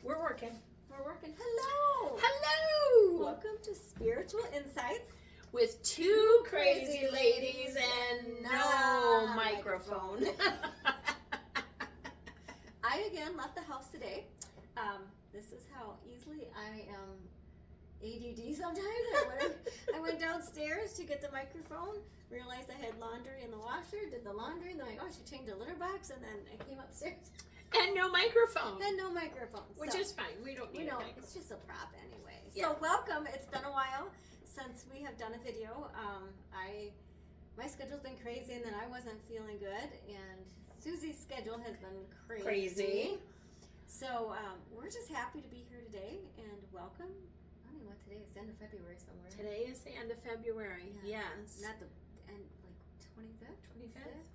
We're working. We're working. Hello! Hello! Welcome to Spiritual Insights With two crazy ladies and no microphone. I again left the house today. This is how easily I am ADD sometimes. I went downstairs to get the microphone, realized I had laundry in the washer, did the laundry, and then I should change the litter box, and then I came upstairs. And no microphone. And no microphone. Which is fine. We don't need a microphone. It's just a prop anyway. Yeah. So welcome. It's been a while since we have done a video. My schedule's been crazy, and then I wasn't feeling good, and Susie's schedule has been crazy. So we're just happy to be here today, and welcome. I don't know what today is. The end of February somewhere. Today is the end of February. Yeah. Yes. Not the end, like 25th? 25th.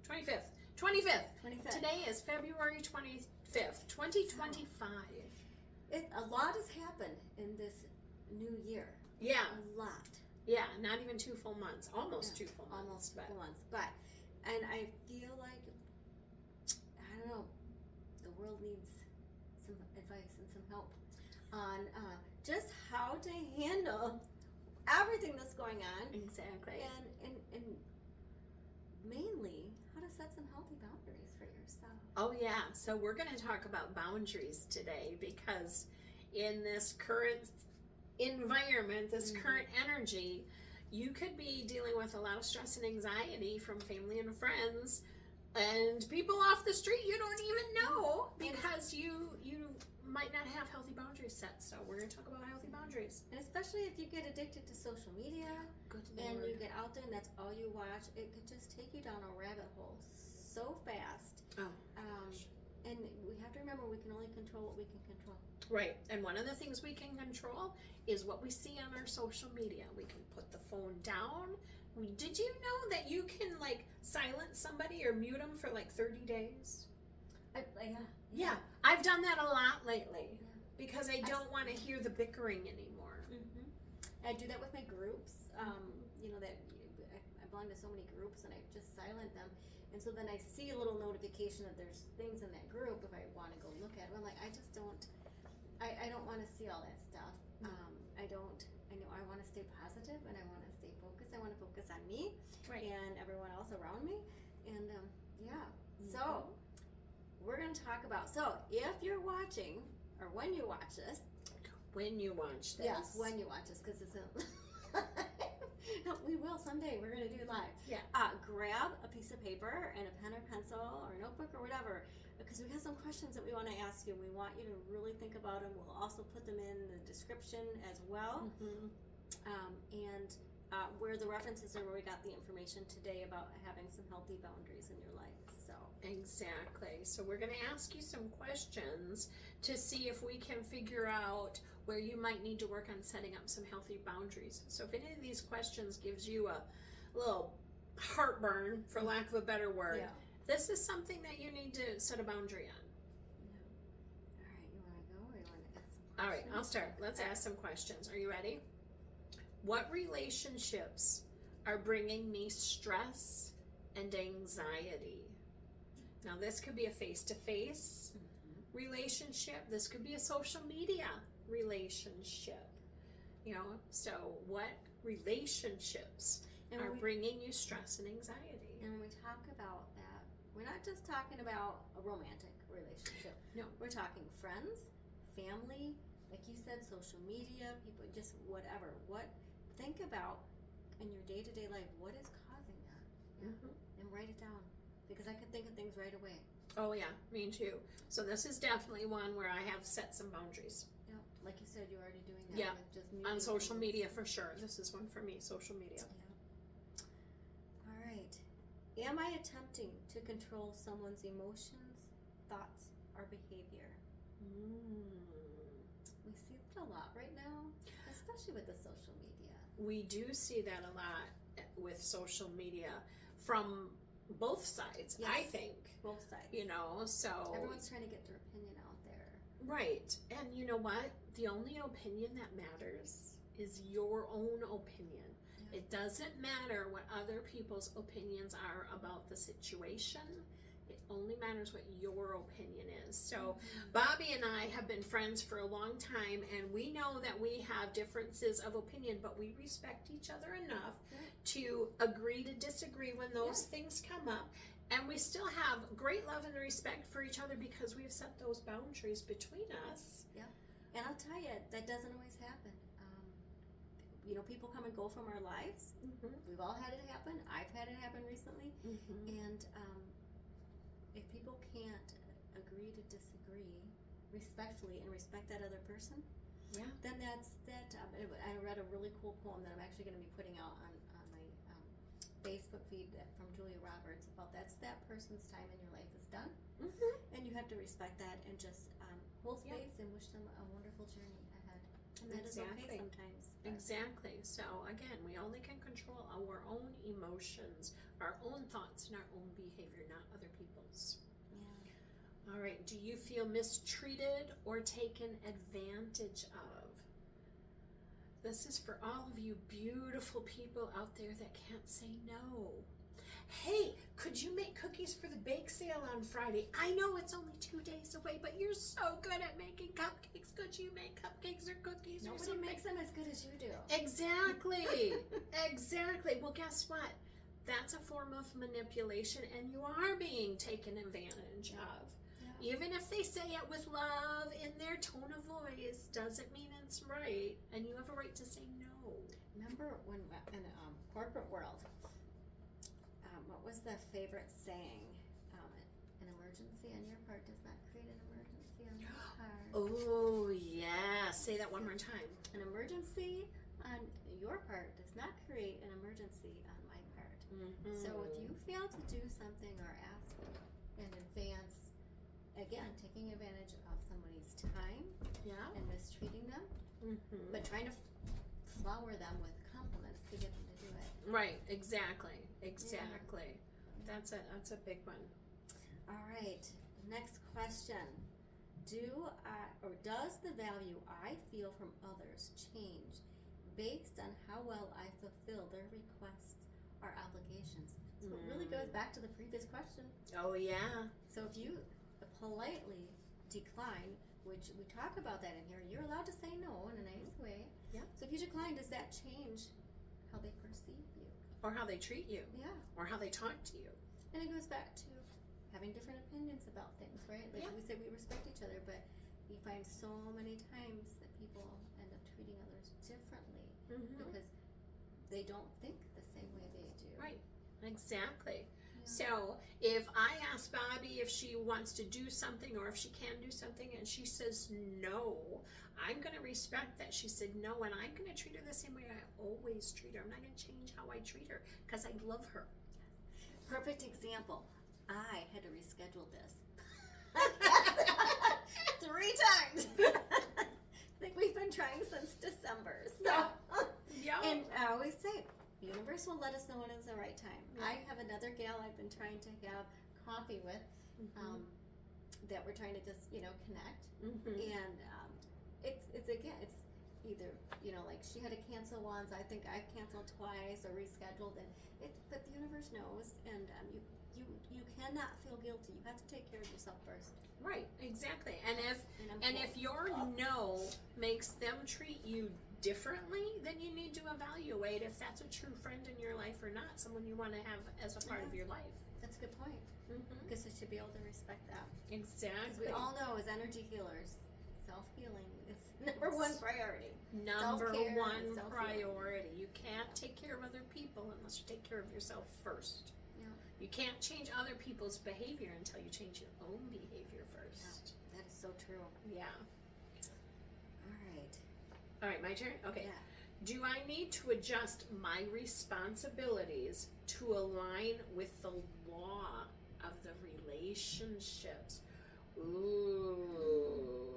25th. 25th. Today is February 25th, 2025. A lot has happened in this new year. Yeah. A lot. Yeah, not even 2 full months. Almost 2 full months. Almost 2 full months. And I feel like, I don't know, the world needs some advice and some help on just how to handle everything that's going on. Exactly. And mainly, how to set some healthy boundaries for yourself. Oh, yeah. So we're going to talk about boundaries today because in this current environment, this current energy, you could be dealing with a lot of stress and anxiety from family and friends and people off the street you don't even know because you might not have healthy boundaries set. So we're going to talk about healthy boundaries. And especially if you get addicted to social media and you get out there and that's all you watch, it could just take you down a rabbit hole so fast. Oh, and we have to remember we can only control what we can control. Right. And one of the things we can control is what we see on our social media. We can put the phone down. Did you know that you can silence somebody or mute them for 30 days? Yeah. I've done that a lot lately because I don't want to hear the bickering anymore. Mm-hmm. I do that with my groups. I belong to so many groups and I just silent them. And so then I see a little notification that there's things in that group if I want to go look at them. I'm like, I just don't. I don't want to see all that stuff. I want to stay positive and I want to stay focused. I want to focus on me and everyone else around me. And so we're going to talk about, if you're watching or when you watch this. When you watch this. Yes, when you watch this because it's we will someday. We're going to do it live. Yeah. Grab a piece of paper and a pen or pencil or a notebook or whatever because we have some questions that we want to ask you. We want you to really think about them. We'll also put them in the description as well. Mm-hmm. Where the references are where we got the information today about having some healthy boundaries in your life. So exactly. So we're going to ask you some questions to see if we can figure out where you might need to work on setting up some healthy boundaries. So if any of these questions gives you a little heartburn, for lack of a better word, this is something that you need to set a boundary on. All right, you want to go or you want to ask some questions? All right, I'll start. Let's ask some questions. Are you ready? What relationships are bringing me stress and anxiety? Now, this could be a face-to-face relationship. This could be a social media relationship. So what relationships are bringing you stress and anxiety? And when we talk about that, we're not just talking about a romantic relationship. No. We're talking friends, family, like you said, social media, people, just whatever. Think about in your day-to-day life, what is causing that? And write it down. Because I could think of things right away. Oh yeah, me too. So this is definitely one where I have set some boundaries. Yeah, like you said, you're already doing that. Yeah, just on social media for sure. This is one for me, social media. Yeah. All right. Am I attempting to control someone's emotions, thoughts, or behavior? We see it a lot right now, especially with the social media. We do see that a lot with social media from both sides, I think. Both sides. So everyone's trying to get their opinion out there. Right. And you know what? The only opinion that matters is your own opinion. Yeah. It doesn't matter what other people's opinions are about the situation. It only matters what your opinion is. So Bobby and I have been friends for a long time, and we know that we have differences of opinion, but we respect each other enough to agree to disagree when those things come up. And we still have great love and respect for each other because we've set those boundaries between us. Yeah. And I'll tell you, that doesn't always happen. People come and go from our lives. We've all had it happen. I've had it happen recently. And if people can't agree to disagree respectfully and respect that other person, then that's that. I read a really cool poem that I'm actually going to be putting out on my Facebook feed from Julia Roberts about that person's time in your life is done, and you have to respect that and just hold space and wish them a wonderful journey ahead. And that is okay sometimes. Exactly. So again, we only can control our own emotions, our own thoughts, and our own behavior, not other people's. Yeah. All right. Do you feel mistreated or taken advantage of? This is for all of you beautiful people out there that can't say no. Hey, could you make cookies for the bake sale on Friday? I know it's only 2 days away, but you're so good at making cupcakes. Could you make cupcakes or cookies or something? Nobody makes them as good as you do. Exactly. Exactly. Well, guess what? That's a form of manipulation, and you are being taken advantage of. Yeah. Even if they say it with love in their tone of voice, doesn't mean it's right, and you have a right to say no. Remember when in the corporate world, what was the favorite saying? An emergency on your part does not create an emergency on my part. Oh, yeah. Say that one more time. An emergency on your part does not create an emergency on my part. So if you fail to do something or ask in advance, again, taking advantage of somebody's time and mistreating them, but trying to flower them with compliments to get them to do it. Right, exactly. Exactly. Yeah. That's a big one. All right. Next question. Does the value I feel from others change based on how well I fulfill their requests or obligations? So it really goes back to the previous question. Oh, yeah. So if you politely decline, which we talk about that in here, you're allowed to say no in a nice way. Yeah. So if you decline, does that change how they perceive you? Or how they treat you. Yeah. Or how they talk to you. And it goes back to having different opinions about things, right? Like we say we respect each other, but you find so many times that people end up treating others differently because they don't think the same way they do. Right. Exactly. Yeah. So if I ask Bobby if she wants to do something or if she can do something and she says no, I'm going to respect that she said no, and I'm going to treat her the same way I always treat her. I'm not going to change how I treat her because I love her. Perfect example. I had to reschedule this 3 times. I think we've been trying since December. So, and I always say, the universe will let us know when it's the right time. I have another gal I've been trying to have coffee with that we're trying to just, connect. And it's either, like she had to cancel once. I think I canceled twice or rescheduled. But the universe knows, and you cannot feel guilty. You have to take care of yourself first. Right, exactly. And if your no makes them treat you differently, then you need to evaluate if that's a true friend in your life or not, someone you want to have as a part of your life. That's a good point. Because they should be able to respect that. Exactly. Because we all know as energy healers, self-healing is number one priority. Number one priority. You can't take care of other people unless you take care of yourself first. Yeah. You can't change other people's behavior until you change your own behavior first. Yeah, that is so true. Yeah. All right, my turn? Okay. Yeah. Do I need to adjust my responsibilities to align with the law of the relationships? Ooh,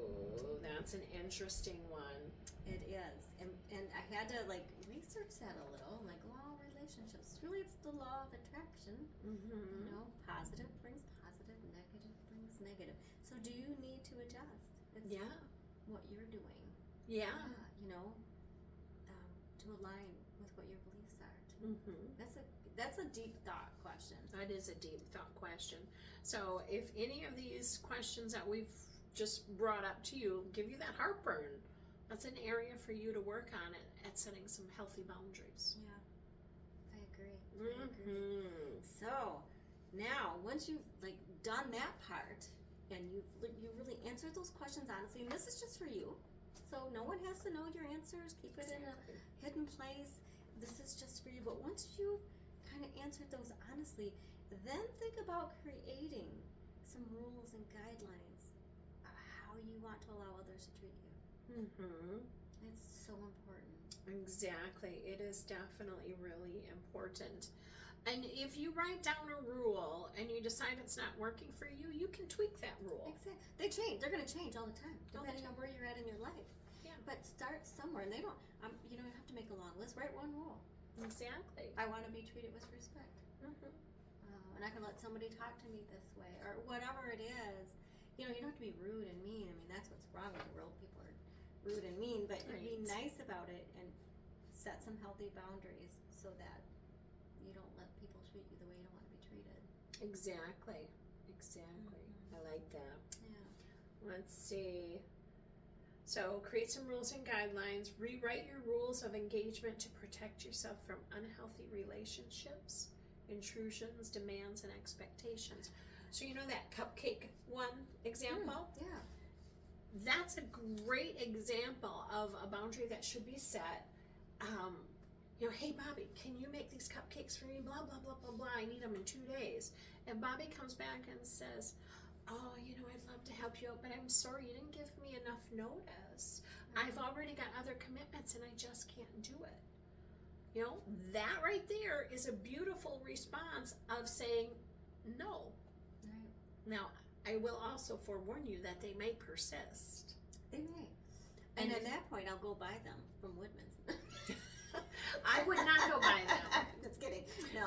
that's an interesting one. It is. And I had to research that a little. I'm like, law of relationships. Really, it's the law of attraction. Positive brings positive, negative brings negative. So do you need to adjust? It's what you're doing. Yeah. To align with what your beliefs are. that's a deep thought question. That is a deep thought question. So if any of these questions that we've just brought up to you give you that heartburn, that's an area for you to work on at setting some healthy boundaries. Yeah, I agree. I agree. So now, once you've like done that part, and you really answered those questions honestly, and this is just for you, so no one has to know your answers. Keep it in a hidden place. This is just for you. But once you kind of answered those honestly, then think about creating some rules and guidelines of how you want to allow others to treat you. It's so important. Exactly. It is definitely really important. And if you write down a rule and you decide it's not working for you, you can tweak that rule. Exactly. They change. They're going to change all the time, depending on where you're at in your life. Yeah. But start somewhere. And they don't, you don't have to make a long list. Write one rule. Exactly. I want to be treated with respect. And I can let somebody talk to me this way, or whatever it is. You know, you don't have to be rude and mean. I mean, that's what's wrong with the world. People are rude and mean. But be nice about it and set some healthy boundaries so that you don't let people treat you the way you don't want to be treated. Exactly. I like that. Yeah. Let's see. So create some rules and guidelines. Rewrite your rules of engagement to protect yourself from unhealthy relationships, intrusions, demands, and expectations. So you know that cupcake one example? Yeah. That's a great example of a boundary that should be set. You know, hey Bobby, can you make these cupcakes for me? Blah, blah, blah, blah, blah. I need them in 2 days. And Bobby comes back and says, oh, you know, I'd love to help you out, but I'm sorry, you didn't give me enough notice. I've already got other commitments and I just can't do it. You know, that right there is a beautiful response of saying no. Right. Now, I will also forewarn you that they may persist. They may. And at that point, I'll go buy them from Woodman's. I would not go buy them. Just kidding. No.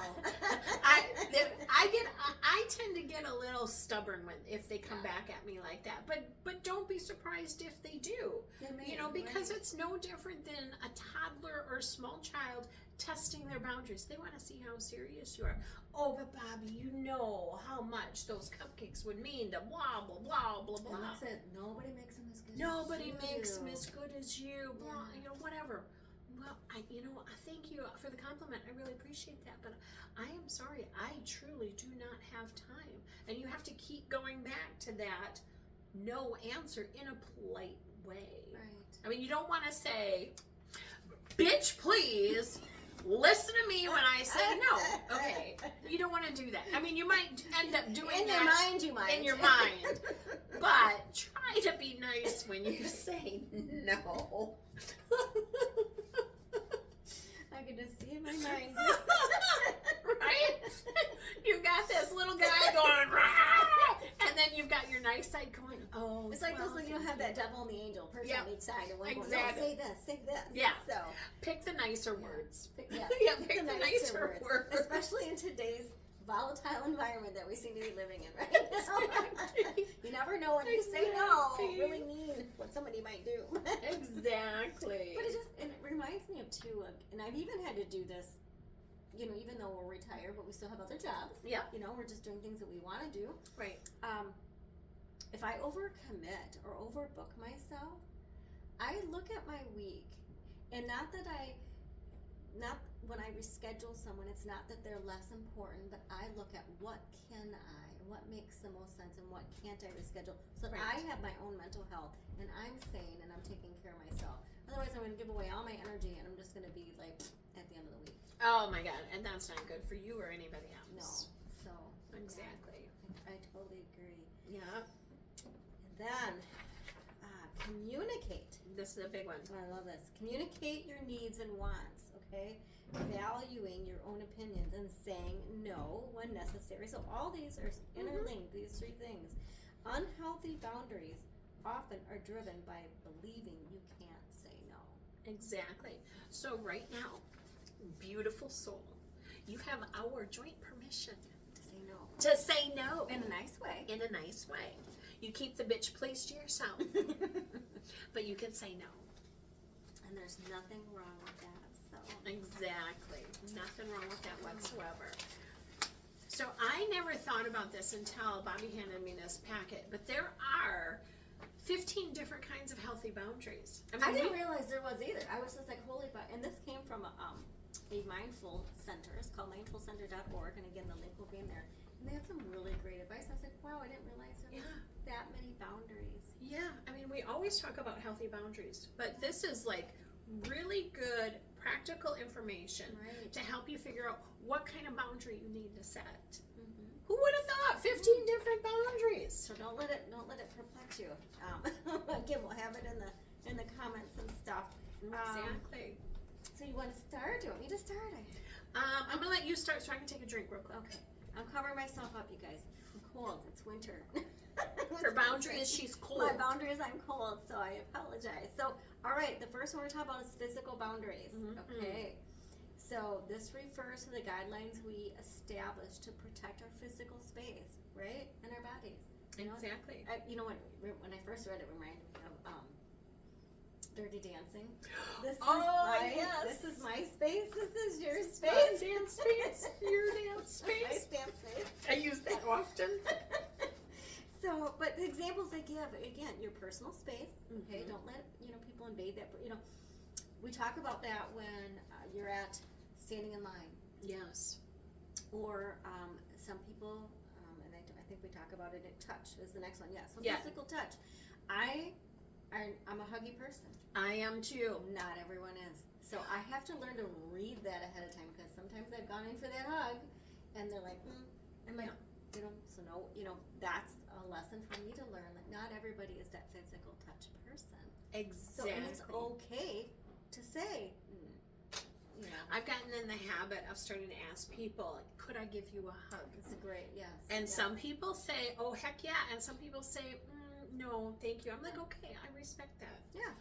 I tend to get a little stubborn if they come back at me like that. But don't be surprised if they do. They may, you know, because it's no different than a toddler or a small child testing their boundaries. They want to see how serious you are. Oh, but Bobby, you know how much those cupcakes would mean to blah, blah, blah, blah, blah. And I said, nobody makes them as good Nobody as you makes do. them as good as you. Blah, Yeah. you know, whatever. Well, I thank you for the compliment. I really appreciate that, but I am sorry. I truly do not have time. And you have to keep going back to that no answer in a polite way. Right. I mean, you don't want to say, bitch, please, listen to me when I say no. Okay. You don't want to do that. I mean, you might end up doing that. In your mind, you might. In your mind. But try to be nice when you say no. I can just see in my mind. Right? You got this little guy going, rah! And then you've got your nice side going, oh. It's like those, you don't have that devil and the angel person on each side. And one going, no, Exactly. say this. Yeah. So, Pick the nicer words. pick Pick the nicer words. Especially in today's volatile environment that we seem to be living in right now. You never know when you say no, really mean what somebody might do. Exactly. But it reminds me of too, and I've even had to do this, you know, even though we're retired, but we still have other jobs. Yeah. You know, we're just doing things that we want to do. Right. If I overcommit or overbook myself, I look at my week, and not when I reschedule someone, it's not that they're less important, but I look at what makes the most sense and what can't I reschedule, so that I have my own mental health and I'm sane and I'm taking care of myself. Otherwise, I'm going to give away all my energy and I'm just going to be like at the end of the week. Oh my God, and that's not good for you or anybody else. No. So Exactly. yeah, I totally agree. Yeah. And then communicate. This is a big one. I love this. Communicate your needs and wants, okay? Valuing your own opinions and saying no when necessary. So all these are interlinked, these three things. Unhealthy boundaries often are driven by believing you can't say no. Exactly. So right now, beautiful soul, you have our joint permission To say no. to say no. In a nice way. In a nice way. You keep the bitch please to yourself, but you can say no. And there's nothing wrong with that. So Exactly. Nothing wrong with that whatsoever. So I never thought about this until Bobby handed me this packet, but there are 15 different kinds of healthy boundaries. I didn't realize there was either. I was just like, holy fuck. And this came from a mindful center. It's called mindfulcenter.org. And again, the link will be in there. And they had some really great advice. I was like, wow, I didn't realize there was that many boundaries. Yeah, I mean, we always talk about healthy boundaries, but this is like really good practical information to help you figure out what kind of boundary you need to set. Who would have thought 15 different boundaries? So don't let it perplex you. Again, we'll have it in the comments and stuff. Exactly. So you want to start? Do you want me to start? I'm gonna let you start so I can take a drink real quick. Okay. I'm covering myself up, you guys. I'm cold. It's winter. Her boundary is she's cold. My boundary is I'm cold, so I apologize. So, all right, the first one we're talking about is physical boundaries. Okay. So this refers to the guidelines we establish to protect our physical space, right, and our bodies. Exactly. When I first read it, reminded me of Dirty Dancing. This is my space. This is your space. My dance space. Your dance My space. dance space. I use that often. So, but the examples I give, again, your personal space. Okay, don't let people invade that. We talk about that when you're standing in line. Yes. Or some people, and I think we talk about it at touch is the next one. Yeah, so physical touch. I'm a huggy person. I am too. Not everyone is. So I have to learn to read that ahead of time because sometimes I've gone in for that hug, and they're like, I'm like, so no, that's a lesson for me to learn that not everybody is that physical touch person. Exactly. So and it's okay to say, I've gotten in the habit of starting to ask people, could I give you a hug? It's great, yes. And some people say, oh, heck yeah. And some people say, no, thank you. I'm like, okay, I respect that. Yeah.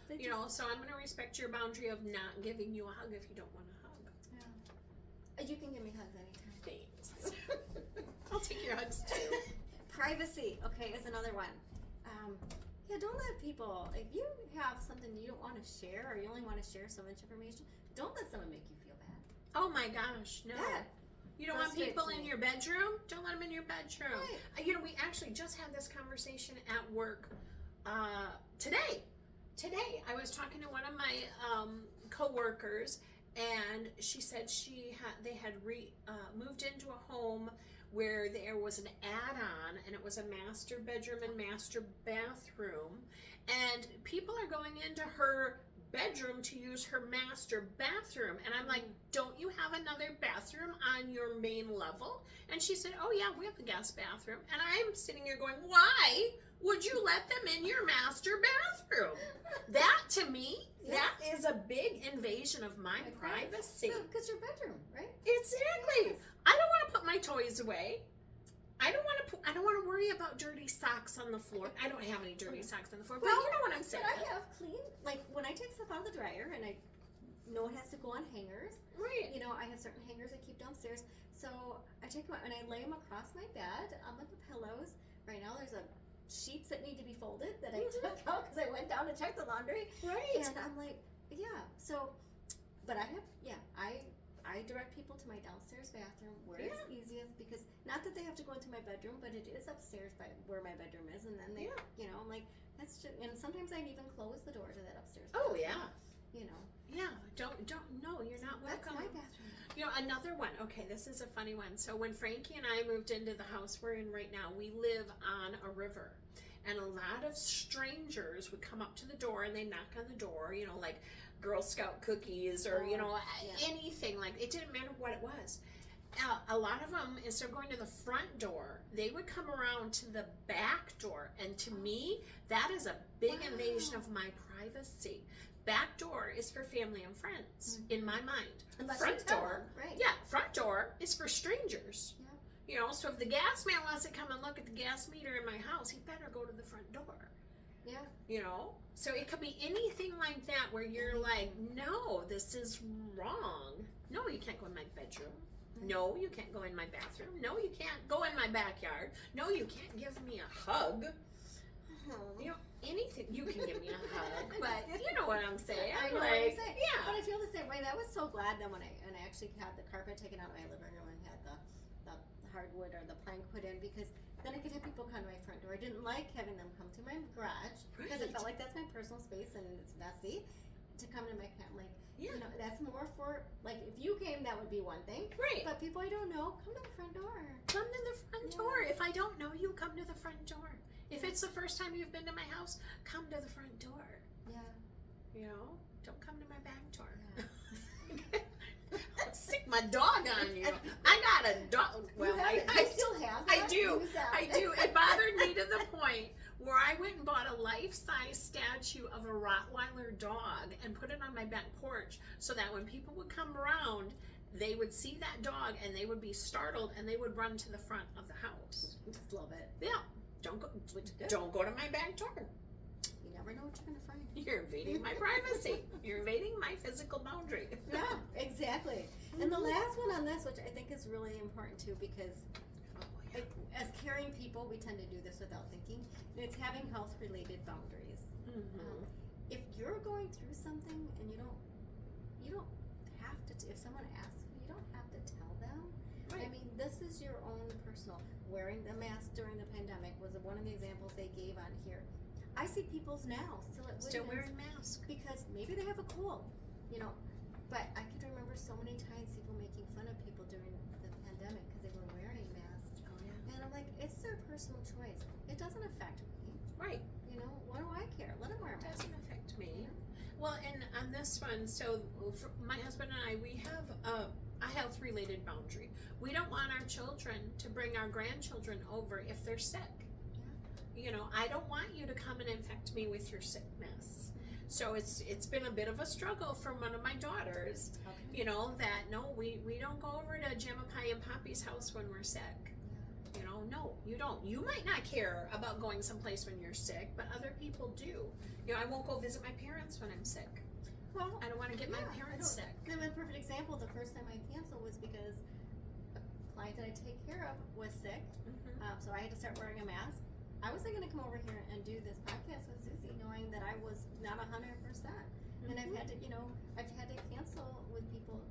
So I'm going to respect your boundary of not giving you a hug if you don't want a hug. Yeah. You can give me hugs anytime. Thanks. I'll take your hugs too. Privacy, okay, is another one. Don't let people, if you have something you don't want to share or you only want to share so much information, don't let someone make you feel bad. Oh my gosh, no. Yeah. You don't want people in your bedroom? Don't let them in your bedroom. Right. We actually just had this conversation at work today. Today, I was talking to one of my coworkers, and she said they had moved into a home where there was an add-on, and it was a master bedroom and master bathroom, and people are going into her bedroom to use her master bathroom, and I'm like, don't you have another bathroom on your main level? And she said, oh yeah, we have the guest bathroom. And I'm sitting here going, why would you let them in your master bathroom? That to me, that is a big invasion of my privacy. Because your bedroom, right? Exactly. I don't want to put my toys away. I don't want to worry about dirty socks on the floor. I don't have any dirty socks on the floor, but you know what I'm saying. But I have clean, like when I take stuff out of the dryer and I know it has to go on hangers. Right. I have certain hangers I keep downstairs. So I take them out and I lay them across my bed with the pillows. Right now there's sheets that need to be folded that I took out because I went down to check the laundry. Right. And I'm like, so, but I direct people to my downstairs bathroom where it's easiest because not that they have to go into my bedroom, but it is upstairs by where my bedroom is, and then they, I'm like, that's just, and sometimes I'd even close the door to that upstairs bathroom. Oh yeah. Yeah. Don't no, you're not welcome. That's my bathroom. Another one. Okay, this is a funny one. So when Frankie and I moved into the house we're in right now, we live on a river. And a lot of strangers would come up to the door and they knock on the door, like Girl Scout cookies or, anything. Like, it didn't matter what it was. A lot of them, instead of going to the front door, they would come around to the back door. And to me, that is a big invasion of my privacy. Back door is for family and friends, in my mind. Unless front door, right? Yeah, front door is for strangers. Yeah. So if the gas man wants to come and look at the gas meter in my house, he better go to the front door. Yeah. So it could be anything like that where you're like, no, this is wrong. No, you can't go in my bedroom. No, you can't go in my bathroom. No, you can't go in my backyard. No, you can't give me a hug. Anything. You can give me a hug, but you know what I'm saying. I know what you're saying. Yeah. But I feel the same way. That was so glad that when I actually had the carpet taken out of my living room and had the hardwood or the plank put in, because then I could have people come to my front door. I didn't like having them come to my garage because I felt like that's my personal space and it's messy. To come to my like, you know, that's more for, like, if you came, that would be one thing. Right. But people I don't know, come to the front door. Come to the front door. If I don't know you, come to the front door. If it's the first time you've been to my house, come to the front door. Yeah. You know, don't come to my back door. Yeah. I'll stick my dog on you. I got a dog. Well, I still have that? I do. I do. It bothered me to the point where I went and bought a life-size statue of a Rottweiler dog and put it on my back porch so that when people would come around, they would see that dog and they would be startled and they would run to the front of the house. Just love it. Yeah. Don't go to my back door. You never know what you're gonna find. You're invading my privacy. You're invading my physical boundary. Yeah, exactly. And the last one on this, which I think is really important too, because as caring people, we tend to do this without thinking. And it's having health-related boundaries. Mm-hmm. If you're going through something and you don't have to. If someone asks you, you don't have to tell them. Right. I mean, this is your own personal. Wearing the mask during the pandemic was one of the examples they gave on here. I see people's now still wearing masks because maybe they have a cold, you know. But I can remember so many times people making fun of people during the pandemic because they were wearing masks. Oh yeah. And I'm like, it's their personal choice. It doesn't affect me. Right. You know, what do I care? Let them wear a It mask. doesn't affect me. Yeah. Well, and on this one, so for my husband and I, we have a health-related boundary. We don't want our children to bring our grandchildren over if they're sick. Yeah. You know, I don't want you to come and infect me with your sickness. So it's been a bit of a struggle for one of my daughters. Okay. You know, that no, we don't go over to Jamapai and Poppy's house when we're sick. You know, no, you don't. You might not care about going someplace when you're sick, but other people do. You know, I won't go visit my parents when I'm sick. Well, I don't want to get my parents sick. A perfect example, the first time I canceled was because a client that I take care of was sick. Mm-hmm. So I had to start wearing a mask. I wasn't going to come over here and do this podcast with Susie knowing that I was not 100%. Mm-hmm. And I've had to cancel with people.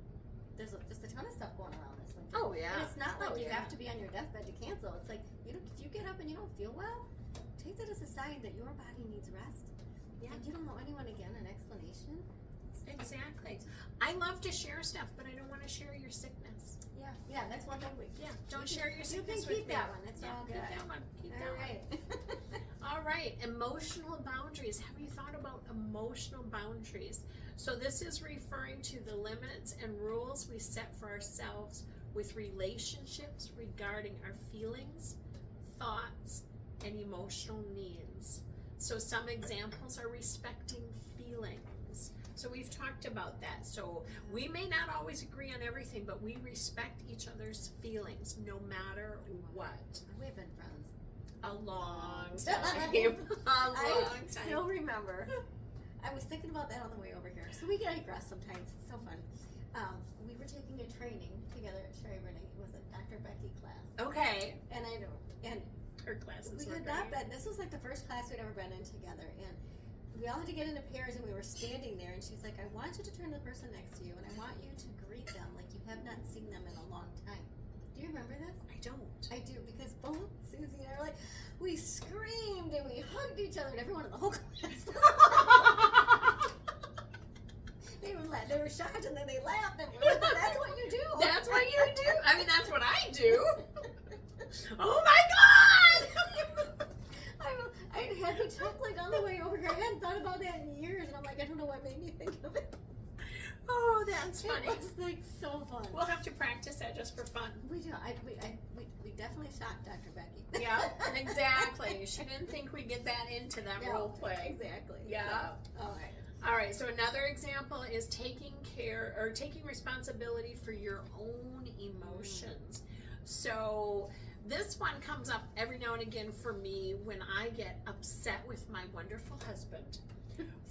There's just a ton of stuff going around this winter. Oh yeah. And it's not like you have to be on your deathbed to cancel. It's like if you get up and you don't feel well, take that as a sign that your body needs rest. Yeah. And you don't owe anyone again an explanation. Exactly. I love to share stuff, but I don't want to share your sickness. Yeah, that's one thing don't share your sickness with me. You can keep that one. It's all good. Keep that one. Keep that one. All right. Emotional boundaries. Have you thought about emotional boundaries? So this is referring to the limits and rules we set for ourselves with relationships regarding our feelings, thoughts, and emotional needs. So some examples are respecting feelings. So we've talked about that. So we may not always agree on everything, but we respect each other's feelings no matter what. We've been friends a long time. I still remember. I was thinking about that on the way over here. So we digress sometimes. It's so fun. We were taking a training together at Sherry Rennie. It was a Dr. Becky class. Okay. And her classes we had not been. This was like the first class we'd ever been in together, and we all had to get into pairs, and we were standing there, and she's like, I want you to turn to the person next to you, and I want you to greet them like you have not seen them in a long time. Do you remember this? I don't. I do, because both Susie and I were like, we screamed and we hugged each other, and everyone in the whole class. They were shocked, and then they laughed, and we were like, that's what you do. That's what you do? I mean, that's what I do. Oh my God! I had me chuckling on the way over here. I hadn't thought about that in years, and I'm like, I don't know what made me think of it. Oh, that's funny. It was like so fun. We'll have to practice that just for fun. We do. We definitely shocked Dr. Becky. Yeah, exactly. She didn't think we'd get that into that role play. Exactly. Yeah. So, all right. All right. So another example is taking responsibility for your own emotions. So this one comes up every now and again for me when I get upset with my wonderful husband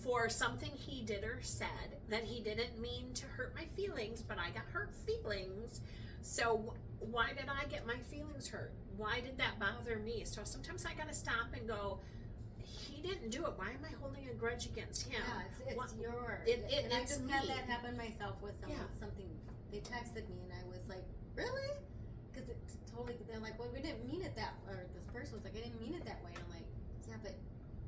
for something he did or said that he didn't mean to hurt my feelings, but I got hurt feelings. So why did I get my feelings hurt? Why did that bother me? So sometimes I gotta stop and go, he didn't do it. Why am I holding a grudge against him? Yeah, it's yours. And I it's just me. had that happen myself with someone. Yeah. Something they texted me, and I was like, really? Because it totally. They're like, well, we didn't mean it that. Or this person was like, I didn't mean it that way. And I'm like, yeah, but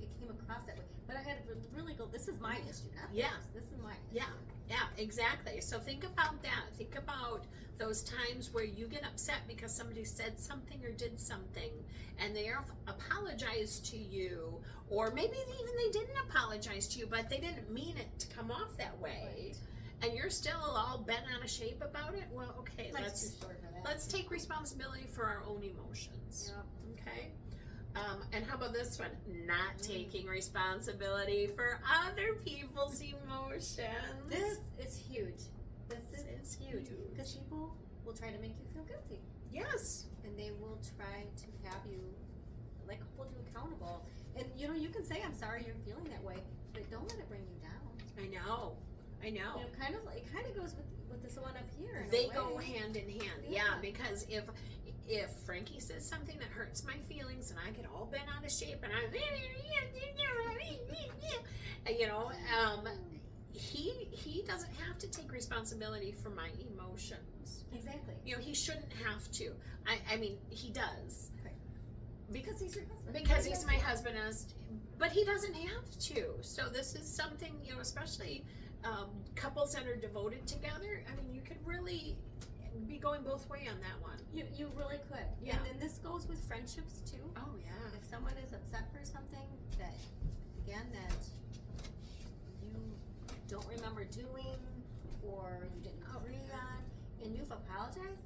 it came across that way. But I had to really go. This is my issue, not Yeah. theirs. This is my issue. Yeah, yeah, exactly. So think about that. Think about those times where you get upset because somebody said something or did something and they apologized to you, or maybe even they didn't apologize to you, but they didn't mean it to come off that way. Right. And you're still all bent out of shape about it. Well, okay, Life's too short for that. let's take responsibility for our own emotions. Yeah. Okay. And how about this one? Not taking responsibility for other people's emotions. This is huge. This is huge. Because people will try to make you feel guilty. Yes. And they will try to have you, like, hold you accountable. And, you can say, I'm sorry you're feeling that way, but don't let it bring you down. I know. It kind of goes with this one up here. in a They way. go hand in hand. Yeah, Yeah. because if Frankie says something that hurts my feelings and I get all bent out of shape and he doesn't have to take responsibility for my emotions. Exactly. He shouldn't have to. I mean, he does. Right. Because he's your husband. Because he's my husband, but he doesn't have to. So this is something, especially couples that are devoted together. I mean, you could really be going both way on that one. You really could. Yeah. And then this goes with friendships too. Oh yeah. If someone is upset for something that you don't remember doing or you didn't agree on, and you've apologized,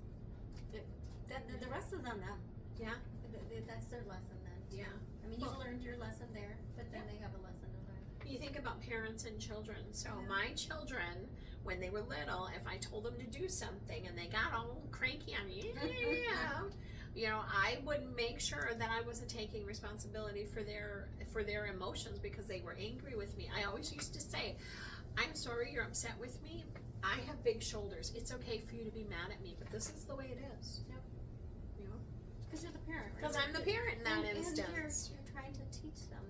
the rest is on them. Yeah. That's their lesson then. Yeah. I mean, you've learned your lesson there, but then they have a lesson to learn. You think about parents and children. So Yeah. my children, when they were little, if I told them to do something and they got all cranky on me, I would make sure that I wasn't taking responsibility for their emotions because they were angry with me. I always used to say, I'm sorry you're upset with me. I have big shoulders. It's okay for you to be mad at me, but this is the way it is. Yep. Because you're the parent, right? Because I'm the parent in that instance. And you're trying to teach them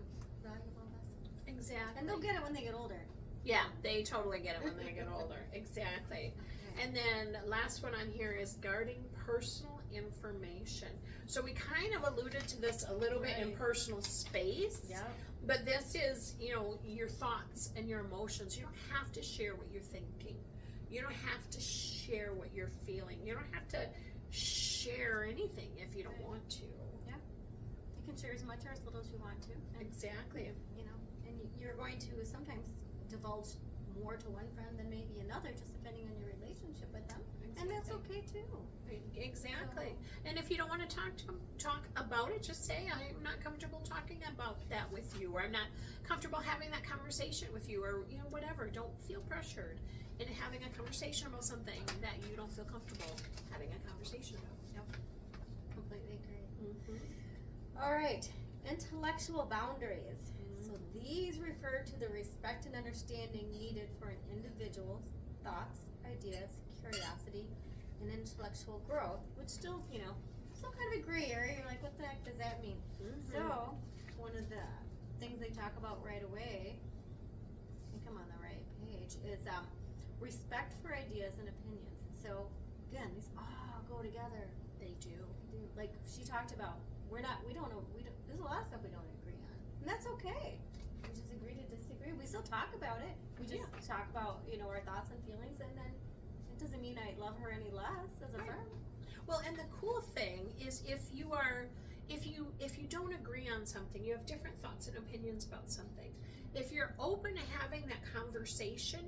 valuable lessons. Exactly. And they'll get it when they get older. Yeah, they totally get it when they get older. Exactly. And then last one on here is guarding personal information. So we kind of alluded to this a little bit in personal space. Yeah. But this is, your thoughts and your emotions. You don't have to share what you're thinking. You don't have to share what you're feeling. You don't have to share anything if you don't want to. Yeah. You can share as much or as little as you want to. And, Exactly. and you're going to sometimes divulge more to one friend than maybe another, just depending on your relationship with them. And that's okay too. Exactly. And if you don't want to talk about it, just say, I'm not comfortable talking about that with you, or I'm not comfortable having that conversation with you, or whatever. Don't feel pressured into having a conversation about something that you don't feel comfortable having a conversation about. Yep. Completely agree. Mm-hmm. All right. Intellectual boundaries. So these refer to the respect and understanding needed for an individual's thoughts, ideas, curiosity, and intellectual growth, which still kind of a gray area. You're like, what the heck does that mean? Mm-hmm. So, one of the things they talk about right away, I think I'm on the right page, is respect for ideas and opinions. So, again, these all go together. They do. Like she talked about, there's a lot of stuff we don't agree on. And that's okay. We just agree to disagree. We still talk about it. We just talk about, our thoughts and feelings, and then it doesn't mean I love her any less as a friend. Well, and the cool thing is if you don't agree on something, you have different thoughts and opinions about something. If you're open to having that conversation,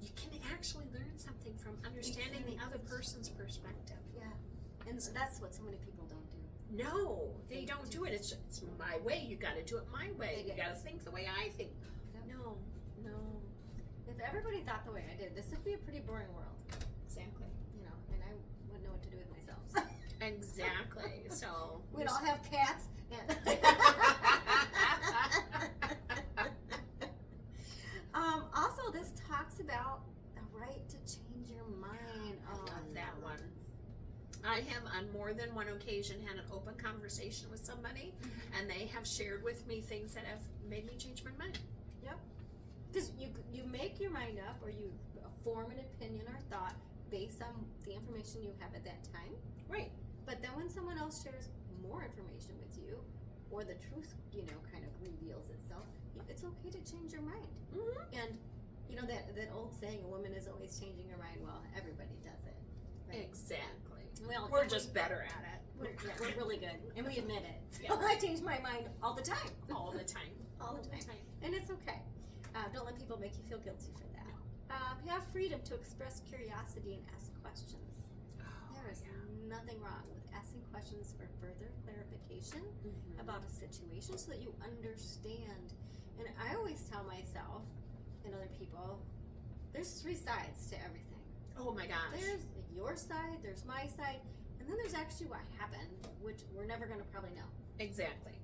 you can actually learn something from understanding the other person's perspective. Yeah. And that's what so many people don't do. No, they don't do it. It's my way. You got to do it my way. You got to think the way I think. Yep. No. If everybody thought the way I did, this would be a pretty boring world. Exactly. And I wouldn't know what to do with myself. Exactly. So we'd all have cats. Also, this talks about the right to change your mind. I love that one. I have on more than one occasion had an open conversation with somebody, and they have shared with me things that have made me change my mind. Because you make your mind up, or you form an opinion or thought based on the information you have at that time. Right. But then when someone else shares more information with you, or the truth, kind of reveals itself, it's okay to change your mind. Mm-hmm. And that old saying, a woman is always changing her mind. Well, everybody does it. Right? Exactly. Well, We're just better at it. We're really good, and we admit it. Yeah. I change my mind all the time. All the time. All the time. And it's okay. Don't let people make you feel guilty for that. You have freedom to express curiosity and ask questions. There is nothing wrong with asking questions for further clarification about a situation so that you understand. And I always tell myself and other people, there's 3 sides to everything. Oh my gosh. There's your side, there's my side, and then there's actually what happened, which we're never going to probably know. Exactly.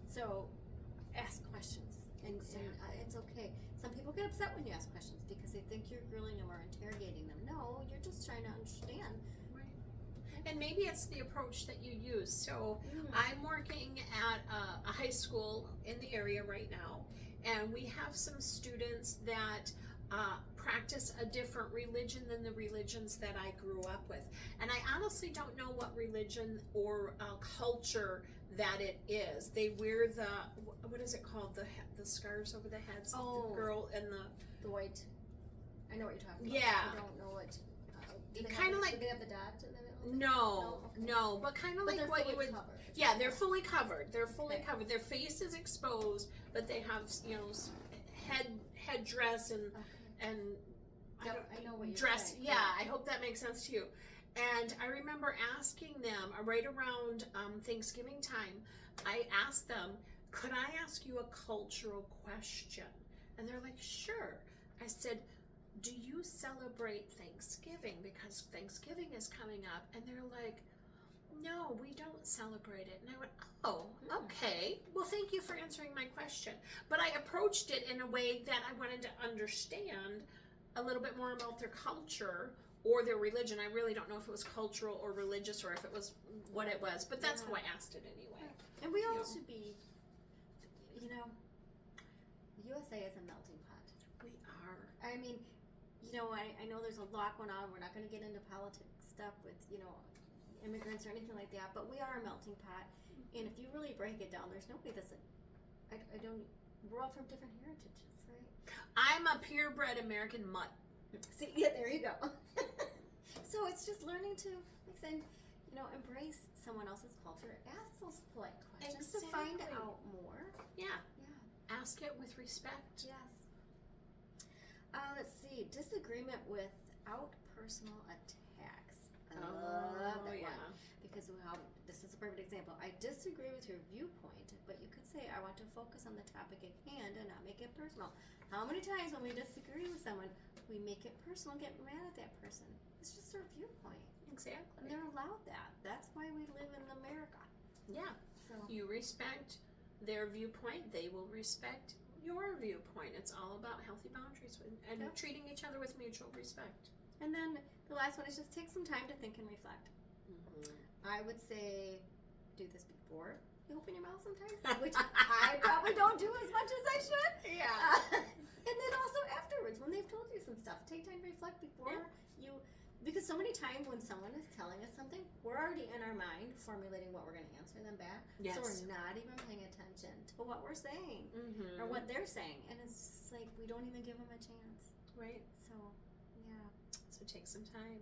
So ask questions. And it's okay. Some people get upset when you ask questions because they think you're grilling them or interrogating them. No, you're just trying to understand. Right. And maybe it's the approach that you use. So I'm working at a high school in the area right now, and we have some students that practice a different religion than the religions that I grew up with. And I honestly don't know what religion or culture that it is. They wear the, what is it called? The scarves over the heads. Oh. The girl and The white. I know what you're talking about. Yeah. I don't know what. Kind of like. Do they have the dot in the middle? No, Okay. no, but kind of But like they're what fully you would. covered. Yeah, they're fully covered. They're fully Okay. covered. Their face is exposed, but they have headdress and Okay. and Yep, I know what you're dress. saying. Yeah, I hope that makes sense to you. And I remember asking them right around Thanksgiving time. I asked them, "Could I ask you a cultural question?" And they're like, "Sure." I said, "Do you celebrate Thanksgiving? Because Thanksgiving is coming up." And they're like, "No, we don't celebrate it." And I went, "Oh, okay. Well, thank you for answering my question." But I approached it in a way that I wanted to understand a little bit more about their culture or their religion. I really don't know if it was cultural or religious or if it was what it was, but that's how I asked it anyway. And we all should be, the USA is a melting pot. We are. I mean, I know there's a lot going on. We're not going to get into politics stuff with, immigrants or anything like that, but we are a melting pot. And if you really break it down, there's nobody that's, we're all from different heritages, right? I'm a purebred American mutt. See, yeah, there you go. So it's just learning to, like saying, embrace someone else's culture. Ask those polite questions to find Exactly. out more. Yeah. Yeah. Ask it with respect. Yes. Let's see. Disagreement without personal attacks. I love that one. Because this is a perfect example. I disagree with your viewpoint, but you could say, I want to focus on the topic at hand and not make it personal. How many times when we disagree with someone, we make it personal, get mad at that person? It's just their viewpoint. Exactly. And they're allowed that. That's why we live in America. Yeah. So You respect their viewpoint, they will respect your viewpoint. It's all about healthy boundaries and treating each other with mutual respect. And then the last one is just take some time to think and reflect. I would say do this before you open your mouth sometimes, which I probably don't do as much as I should. Yeah. And then also afterwards, when they've told you some stuff, take time to reflect before you, because so many times when someone is telling us something, we're already in our mind formulating what we're going to answer them back. Yes. So we're not even paying attention to what we're saying or what they're saying. And it's just like we don't even give them a chance. Right. So, yeah. So take some time.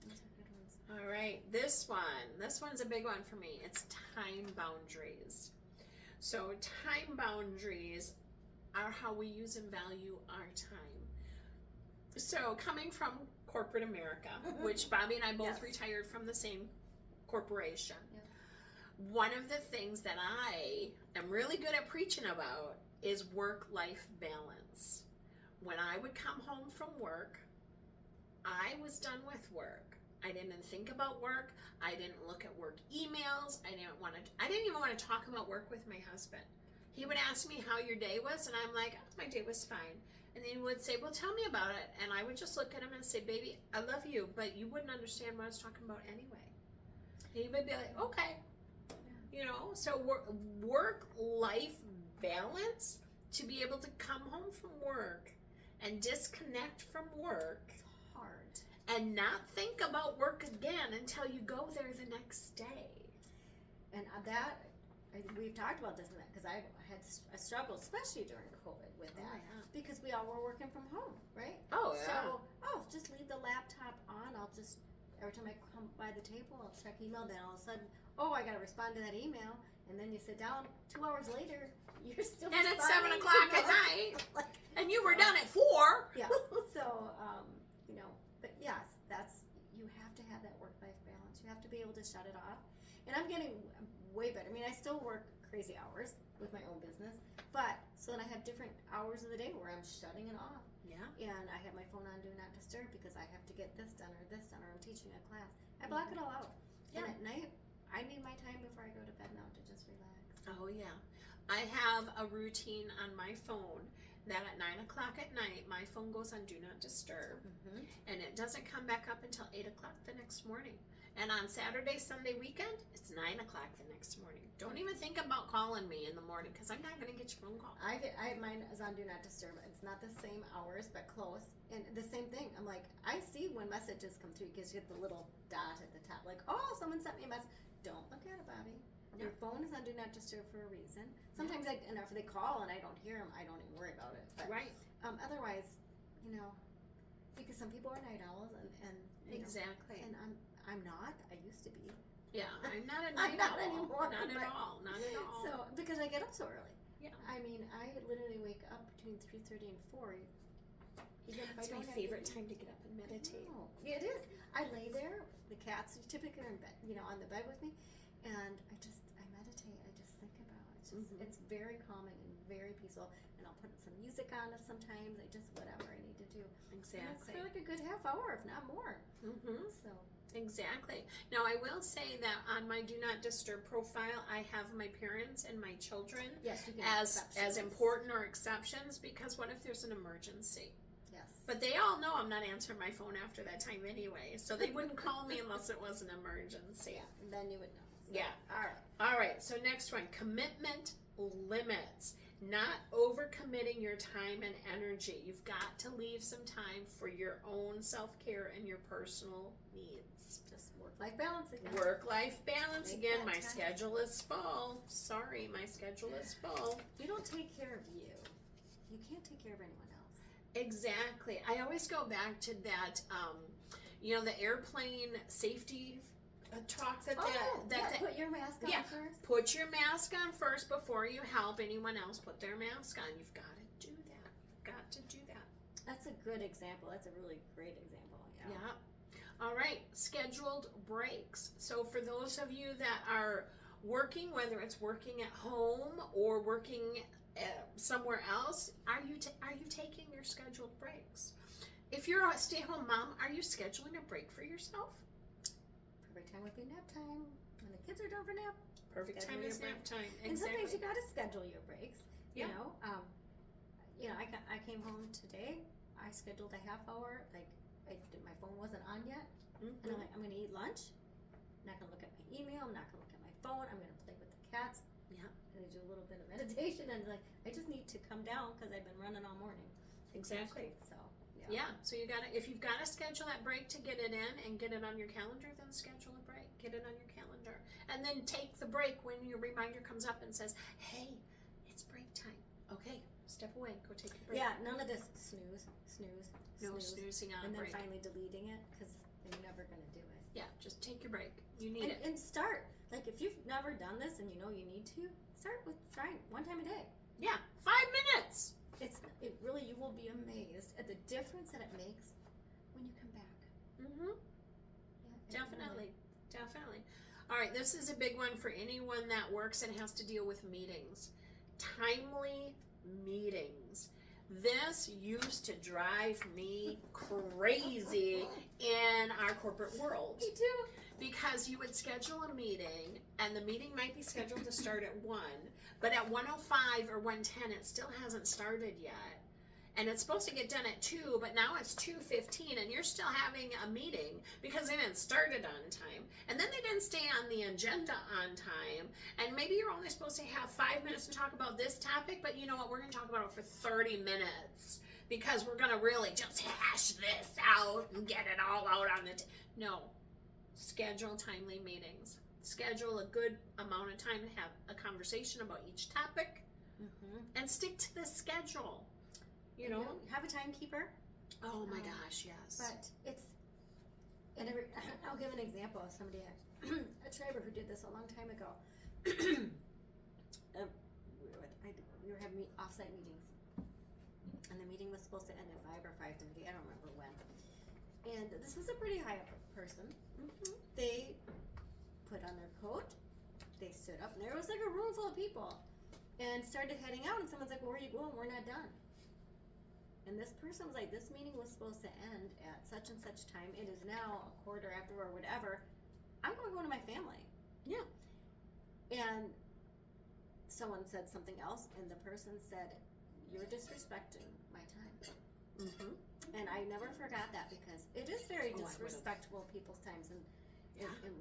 Those are good ones. All right, this one's a big one for me. It's time boundaries. So time boundaries are how we use and value our time. So coming from corporate America, which Bobby and I both retired from the same corporation, one of the things that I am really good at preaching about is work-life balance. When I would come home from work, I was done with work. I didn't think about work. I didn't look at work emails. I didn't even want to talk about work with my husband. He would ask me how your day was, and I'm like, oh, my day was fine. And then he would say, well, tell me about it. And I would just look at him and say, baby, I love you, but you wouldn't understand what I was talking about anyway. You would be like, okay. You know, so work-life balance, to be able to come home from work and disconnect from work. It's hard. And not think about work again until you go there the next day. And we've talked about this because I had a struggle, especially during COVID, with that. Because we all were working from home, right? Oh, yeah. So, just leave the laptop on. I'll just, every time I come by the table, I'll check email. Then all of a sudden, I got to respond to that email. And then you sit down 2 hours later, you're still and it's 7 responding, o'clock at night. And you were done at 4. Yeah. So, but yes, you have to have that work-life balance. You have to be able to shut it off. And I'm getting way better. I mean, I still work crazy hours with my own business, but so then I have different hours of the day where I'm shutting it off. Yeah. And I have my phone on Do Not Disturb because I have to get this done or I'm teaching a class. I block it all out. Yeah. And at night, I need my time before I go to bed now to just relax. Oh, yeah. I have a routine on my phone that at 9 o'clock at night, my phone goes on Do Not Disturb. Mm-hmm. And it doesn't come back up until 8 o'clock the next morning. And on Saturday, Sunday weekend, it's 9 o'clock the next morning. Don't even think about calling me in the morning because I'm not going to get your phone call. I have mine is on Do Not Disturb. It's not the same hours, but close. And the same thing. I'm like, I see when messages come through because you get the little dot at the top. Like, someone sent me a message. Don't look at it, Bobby. Your phone is on Do Not Disturb for a reason. Sometimes if they call and I don't hear them, I don't even worry about it. But, right. Otherwise, because some people are night owls and exactly. And I'm not. I used to be. Yeah, I'm not a I'm night not owl. anymore. Not at all. Not at all. So because I get up so early. Yeah. I mean, I literally wake up between 3:30 and 4. Even if It's my favorite time to get up and meditate. Yeah, it is. I lay there. The cats typically are in bed, on the bed with me, and I meditate. I just think about it. It's very calming and very peaceful. And I'll put some music on it sometimes. Whatever I need to do. Exactly. And it's for like a good half hour, if not more. Mm-hmm. So. Exactly. Now, I will say that on my Do Not Disturb profile, I have my parents and my children as important or exceptions, because what if there's an emergency? Yes. But they all know I'm not answering my phone after that time anyway, so they wouldn't call me unless it was an emergency. Yeah, then you would know. So. Yeah. All right. So next one, commitment limits. Not overcommitting your time and energy. You've got to leave some time for your own self-care and your personal needs. Just work-life balance again. Work-life balance Make again. that My time. schedule is full. Sorry, my schedule is full. You don't take care of you. You can't take care of anyone else. Exactly. I always go back to that, the airplane safety talk that put your mask on first. Put your mask on first before you help anyone else put their mask on. You've got to do that. You've got to do that. That's a good example. That's a really great example. Yeah. All right. Scheduled breaks. So for those of you that are working, whether it's working at home or working somewhere else, are you taking your scheduled breaks? If you're a stay-at-home mom, are you scheduling a break for yourself? Perfect time would be nap time. When the kids are done for nap. Perfect time is nap time. Exactly. And sometimes you got to schedule your breaks. Yeah. I came home today. I scheduled a half hour. My phone wasn't on yet, and I'm like, I'm going to eat lunch. I'm not going to look at my email. I'm not going to look at my phone. I'm going to play with the cats. Yeah. And I do a little bit of meditation, and I just need to come down because I've been running all morning. Exactly. So. Yeah, so if you've got to schedule that break to get it in and get it on your calendar, then schedule a break, get it on your calendar. And then take the break when your reminder comes up and says, hey, it's break time. Okay, step away, go take your break. Yeah, none of this snooze. No snoozing on and a break. And then finally deleting it because you're never going to do it. Yeah, just take your break. You need it. And start. Like if you've never done this and you know you need to, start with trying one time a day. Yeah, 5 minutes. You will be amazed at the difference that it makes when you come back. Mm-hmm. Yeah, Definitely. All right, this is a big one for anyone that works and has to deal with meetings. Timely meetings. This used to drive me crazy in our corporate world. Me too. Because you would schedule a meeting, and the meeting might be scheduled to start at 1, but at 1:05 or 1:10, it still hasn't started yet. and it's supposed to get done at 2, but now it's 2:15 and you're still having a meeting because they didn't start it on time, and then they didn't stay on the agenda on time, and maybe you're only supposed to have 5 minutes to talk about this topic, but you know what, we're going to talk about it for 30 minutes because we're going to really just hash this out and get it all out on the no. Schedule timely meetings. Schedule a good amount of time to have a conversation about each topic, and stick to the schedule. You know, have a timekeeper. Oh my gosh, yes. But it's, and I'll give an example of somebody, a triber who did this a long time ago. We were having offsite meetings, and the meeting was supposed to end at 5 or 5:30. I don't remember when. And this was a pretty high up person. They put on their coat, they stood up, and there was like a room full of people, and started heading out. And someone's like, "Where are you going? We're not done." And this person was like, "This meeting was supposed to end at such and such time. It is now a quarter after or whatever. I'm going to go to my family." Yeah. And someone said something else, and the person said, "You're disrespecting my time." And I never forgot that, because it is very disrespectful of people's times. And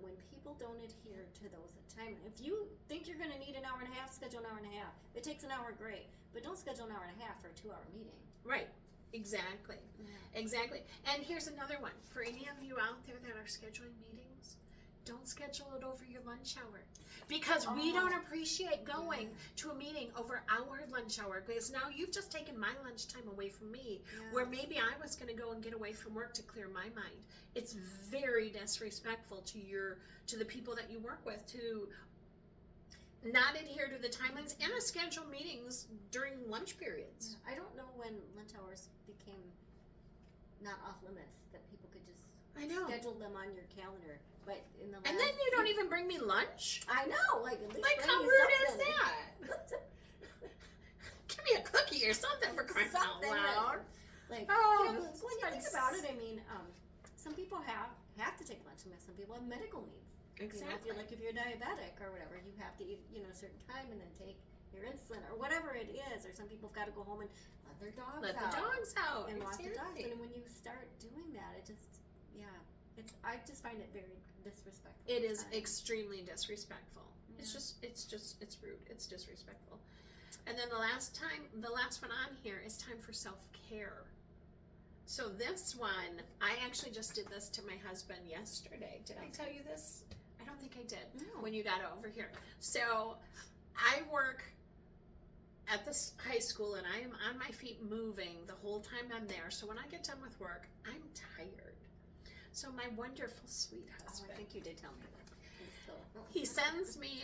when people don't adhere to those time, if you think you're going to need an hour and a half, schedule an hour and a half. If it takes an hour, great. But don't schedule an hour and a half for a 2-hour meeting. Right. Exactly. Exactly. And here's another one. For any of you out there that are scheduling meetings, don't schedule it over your lunch hour. Because we don't appreciate going to a meeting over our lunch hour, because now you've just taken my lunchtime away from me, where maybe I was going to go and get away from work to clear my mind. It's very disrespectful to the people that you work with to not adhere to the timelines and to schedule meetings during lunch periods. I don't know when lunch hours became not off limits, that people could just schedule them on your calendar. But in the and then you don't even bring me lunch? I know, like, at least how rude is that? Give me a cookie or something, for crying out loud. Like, when you think about it, I mean, some people have to take lunch, and some people have medical needs. Exactly. If you're diabetic or whatever, you have to eat, a certain time and then take your insulin or whatever it is. Or some people have got to go home and let their dogs out. And walk the dogs. And when you start doing that, it just, I just find it very disrespectful. It is extremely disrespectful. Yeah. It's rude. It's disrespectful. And then the last one on here is time for self-care. So this one, I actually just did this to my husband yesterday. Did I tell you this? I don't think I did. No. When you got over here. So I work at this high school, and I am on my feet moving the whole time I'm there. So when I get done with work, I'm tired. So my wonderful, sweet husband. I think you did tell me that. He sends me,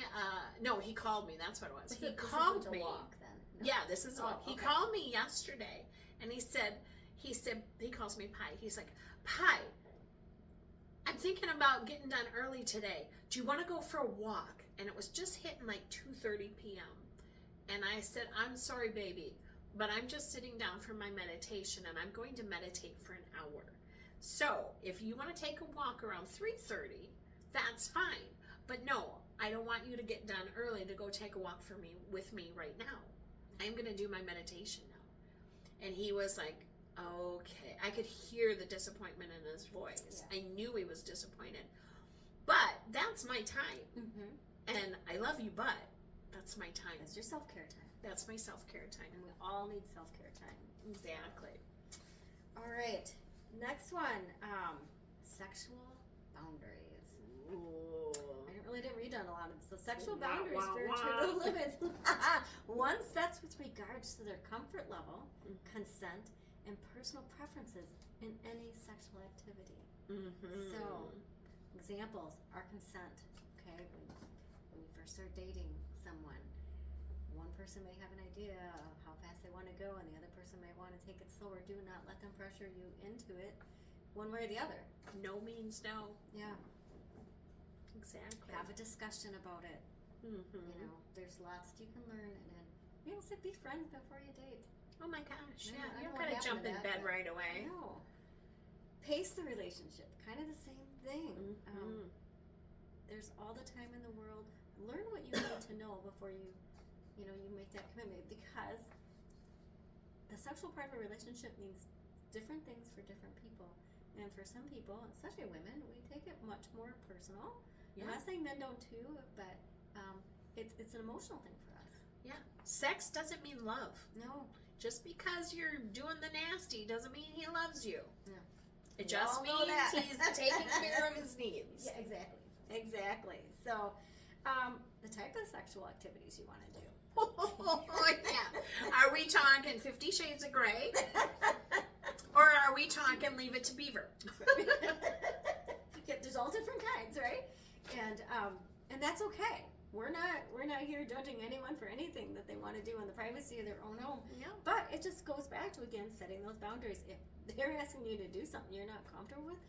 he called me. That's what it was. He called me. Walk, then. No. Yeah, this is a walk. He called me yesterday, and he calls me Pie. He's like, "Pie, I'm thinking about getting done early today. Do you want to go for a walk?" And it was just hitting like 2:30 p.m. And I said, "I'm sorry, baby, but I'm just sitting down for my meditation, and I'm going to meditate for an hour. So if you want to take a walk around 3:30, that's fine. But no, I don't want you to get done early to go take a walk with me right now. I'm going to do my meditation now." And he was like, "Okay." I could hear the disappointment in his voice. Yeah. I knew he was disappointed. But that's my time. And I love you, but that's my time. That's your self-care time. That's my self-care time. And we all need self-care time. Exactly. All right. Next one. Sexual boundaries. Ooh. I didn't read on a lot of this. So sexual boundaries for the limits. One sets with regards to their comfort level, consent, and personal preferences in any sexual activity. So, examples are consent. Okay, when you first start dating someone, one person may have an idea of how fast they want to go, and the other person may want to take it slower. Do not let them pressure you into it, one way or the other. No means no. Yeah. Exactly. Have a discussion about it. There's lots you can learn, and then be friends before you date. Oh my gosh! Yeah, you don't gotta jump in bed right away. No. Pace the relationship. Kind of the same thing. There's all the time in the world. Learn what you need to know before you make that commitment, because the sexual part of a relationship means different things for different people. And for some people, especially women, we take it much more personal. Yeah. I'm not saying men don't too, but it's an emotional thing for us. Yeah. Sex doesn't mean love. No. Just because you're doing the nasty doesn't mean he loves you. No. It We just all know means that. he's taking care of his needs. Yeah, exactly. So, the type of sexual activities you want to do. Yeah. Are we talking 50 Shades of Grey? Or are we talking Leave It to Beaver? Yeah, there's all different kinds, right? And that's okay. We're not here judging anyone for anything that they want to do in the privacy of their own home. No. But it just goes back to, again, setting those boundaries. If they're asking you to do something you're not comfortable with,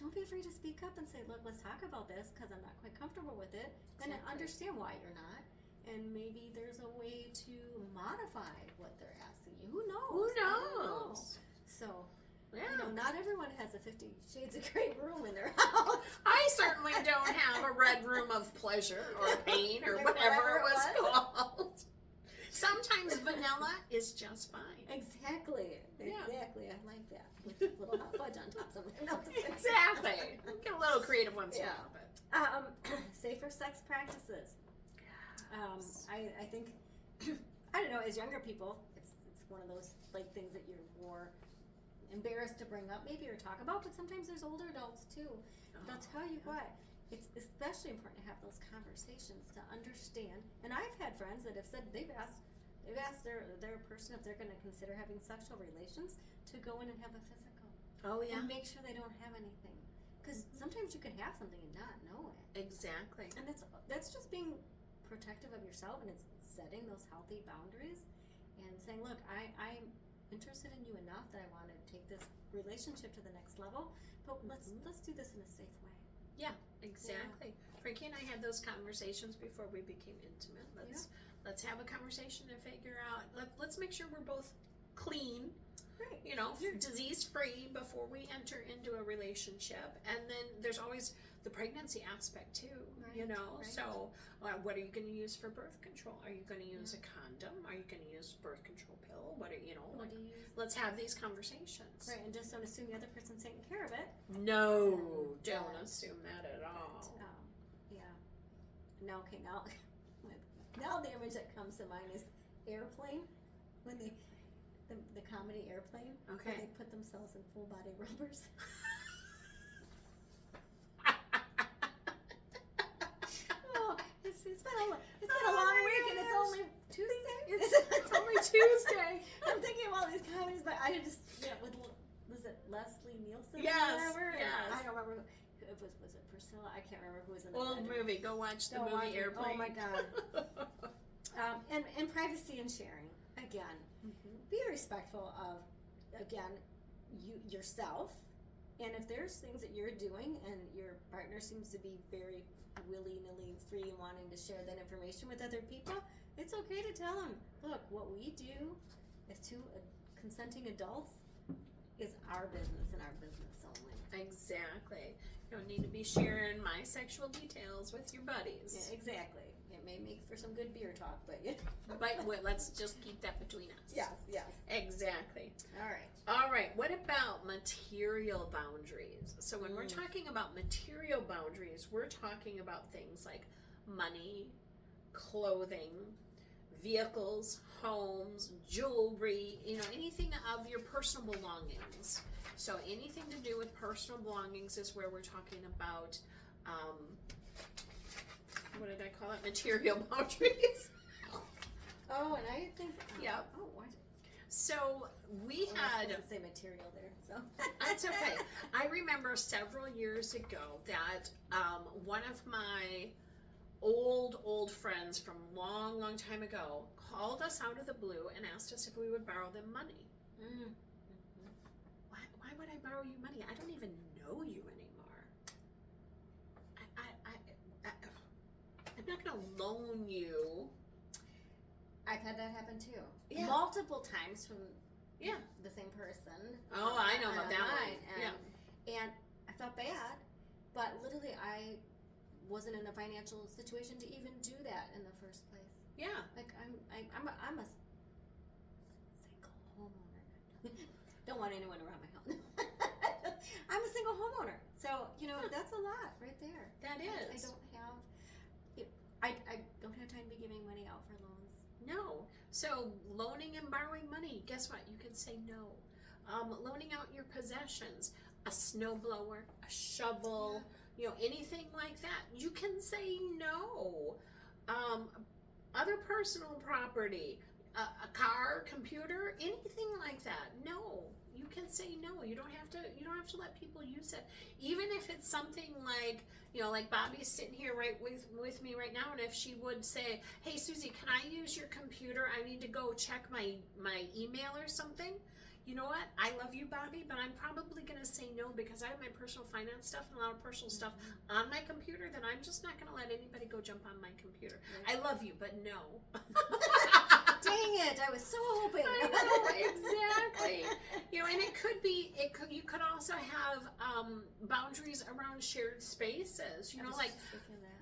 don't be afraid to speak up and say, look, let's talk about this because I'm not quite comfortable with it. And Exactly. understand why you're not. And maybe there's a way to modify what they're asking you. Who knows? Who I don't know. knows? So, Yeah. not everyone has a 50 Shades of Grey room in their house. I certainly don't have a red room of pleasure or pain or whatever it was called. Sometimes vanilla is just fine. Exactly. Yeah. Exactly. I like that. With a little hot fudge on top somewhere. No. Exactly. Get a little creative once in a Yeah. while, but Safer sex practices. I think, I don't know, as younger people, it's one of those like things that you're more embarrassed to bring up maybe or talk about, but sometimes there's older adults too. But I'll tell you what, it's especially important to have those conversations to understand. And I've had friends that have said they've asked their person if they're going to consider having sexual relations to go in and have a physical. Oh yeah. And make sure they don't have anything. Because sometimes you can have something and not know it. Exactly. And that's just being protective of yourself, and it's setting those healthy boundaries and saying, look, I'm interested in you enough that I want to take this relationship to the next level, but let's do this in a safe way. Yeah, exactly. Frankie and I had those conversations before we became intimate. Let's have a conversation to figure out. Let's make sure we're both clean, Right. Disease free before we enter into a relationship. And then there's always the pregnancy aspect too. Right. Right. So what are you going to use for birth control? Are you going to use a condom? Are you going to use birth control pill? What do you use? Let's have these conversations. Right, and just don't assume the other person's taking care of it. No, don't assume that at all. Yeah. No, okay, now the image that comes to mind is Airplane, when the comedy Airplane, Okay. where they put themselves in full body rubbers. Oh, it's been a long week and it's only Tuesday. It's only Tuesday. I'm thinking of all these comedies, but I just was it Leslie Nielsen? Yes, Or whatever? yes. I don't remember. Was it Priscilla? I can't remember who was in the Old movie. Go watch the Go watch movie it. Airplane. Oh my God. And privacy and sharing. Again, be respectful of, again, yourself. And if there's things that you're doing and your partner seems to be very willy-nilly free and wanting to share that information with other people, it's okay to tell them, look, what we do as two consenting adults is our business and our business only. Exactly. You don't need to be sharing my sexual details with your buddies. Yeah, exactly. It may make for some good beer talk, but Let's just keep that between us. Yes. Exactly. All right. All right. What about material boundaries? So when we're talking about material boundaries, we're talking about things like money, clothing, vehicles, homes, jewelry, anything of your personal belongings. So anything to do with personal belongings is where we're talking about, what did I call it? Material boundaries. Oh, and I think. Yep. Oh, what? So we had. It doesn't say material there, so. That's okay. I remember several years ago that one of my old friends from long time ago called us out of the blue and asked us if we would borrow them money. Why would I borrow you money? I don't even know you anymore. I'm not going to loan you. I've had that happen too. Yeah. Multiple times from Yeah. the same person. Oh, I know about that one. And I felt bad, but literally I wasn't in a financial situation to even do that in the first place. Yeah. Like I'm a single homeowner. Don't want anyone around my house. I'm a single homeowner, so that's a lot right there. That is. I don't have time to be giving money out for loans. No. So loaning and borrowing money, guess what? You can say no. Loaning out your possessions, a snowblower, a shovel, anything like that. You can say no. Other personal property, a car, computer, anything like that. No. You can say no. You don't have to let people use it. Even if it's something like, like Bobby's sitting here right with me right now, and if she would say, "Hey Susie, can I use your computer? I need to go check my email or something." You know what? I love you, Bobby, but I'm probably going to say no because I have my personal finance stuff and a lot of personal stuff on my computer that I'm just not going to let anybody go jump on my computer. I love you, but no. Dang it! I was so hoping. I know, exactly. And you could also have boundaries around shared spaces. Like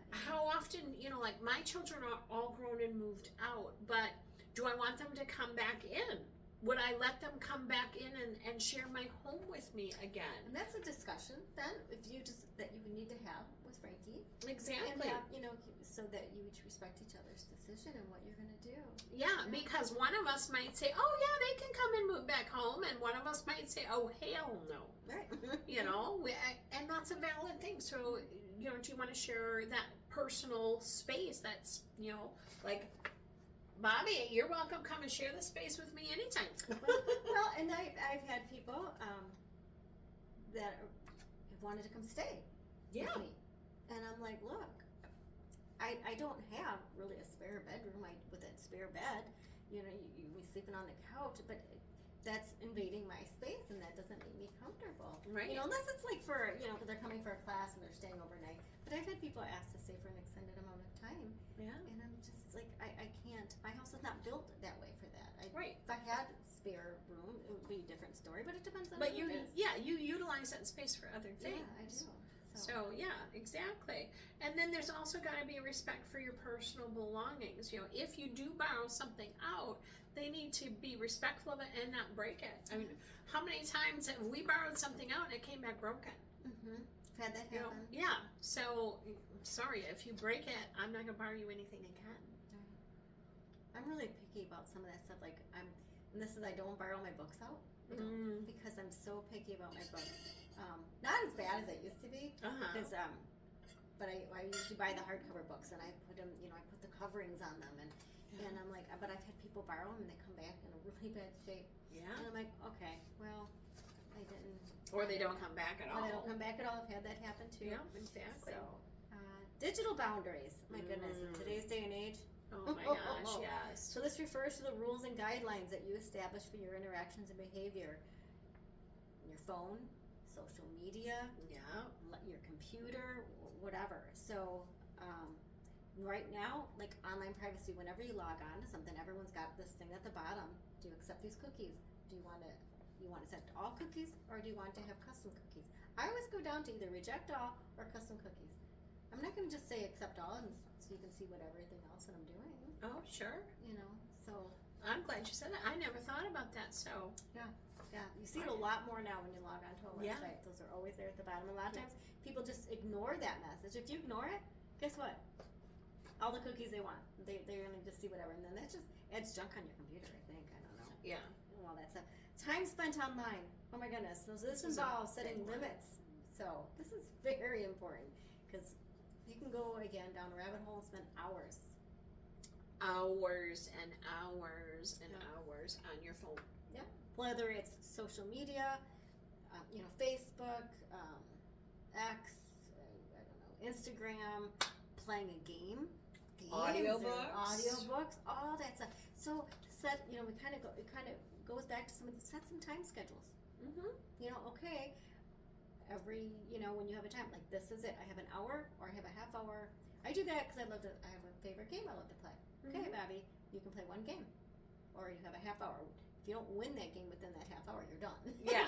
how often, like my children are all grown and moved out, but do I want them to come back in? Would I let them come back in and share my home with me again? And that's a discussion then, that you would need to have with Frankie. Exactly. And so that you each respect each other's decision and what you're going to do. Yeah, because one of us might say, "Oh yeah, they can come and move back home," and one of us might say, "Oh hell no." Right. And that's a valid thing. So, do you want to share that personal space? That's like. Bobby, you're welcome. Come and share the space with me anytime. Well, and I've had people that have wanted to come stay with me. And I'm like, look, I don't have really a spare bedroom with a spare bed. You sleeping on the couch, but that's invading my space, and that doesn't make me comfortable. Right. Unless it's like for, they're coming for a class and they're staying overnight. But I've had people ask to stay for an extended amount of time. Yeah. And I'm just like, I can't. My house is not built that way for that. Right. If I had spare room, it would be a different story. But it depends on. But you utilize that space for other things. Yeah, I do. So yeah, exactly. And then there's also got to be respect for your personal belongings. If you do borrow something out, they need to be respectful of it and not break it. I mean, how many times have we borrowed something out and it came back broken? Mm-hmm. Had that happen. Yeah. So sorry, if you break it, I'm not gonna borrow you anything again. I'm really picky about some of that stuff. Like I don't borrow my books out because I'm so picky about my books. Not as bad as it used to be, because but I usually buy the hardcover books and I put them, I put the coverings on them, and I'm like, but I've had people borrow them and they come back in a really bad shape. Yeah. And I'm like, okay, well, I didn't. Or they don't come back at all. Or they don't come back at all. I've had that happen too. Yeah, exactly. So, digital boundaries. My goodness, in today's day and age. Oh my gosh, yes. So this refers to the rules and guidelines that you establish for your interactions and behavior. Your phone, social media, your computer, whatever. So right now, like online privacy, whenever you log on to something, everyone's got this thing at the bottom. Do you accept these cookies? Do you want to accept all cookies, or do you want to have custom cookies? I always go down to either reject all or custom cookies. I'm not going to just say accept all so you can see everything else that I'm doing. Oh, sure. So I'm glad you said that. I never thought about that. So yeah, you see it a lot more now when you log onto a website. Those are always there at the bottom. A lot of times people just ignore that message. If you ignore it, guess what? All the cookies they want, they're gonna just see whatever, and then that just adds junk on your computer. I think, I don't know. Yeah. And all that stuff. Time spent online. Oh my goodness. So this involves setting limits. So this is very important because you can go again down a rabbit hole and spend hours and hours and hours on your phone. Yeah. Whether it's social media, Facebook, X, I don't know, Instagram, playing a game, audiobooks, all that stuff. So set, it kind of goes back to set some time schedules. Okay. Every, when you have a time, like this is it. I have an hour or I have a half hour. I do that because I have a favorite game I love to play. Okay, Bobby, you can play one game, or you have a half hour. If you don't win that game within that half hour, you're done. Yeah.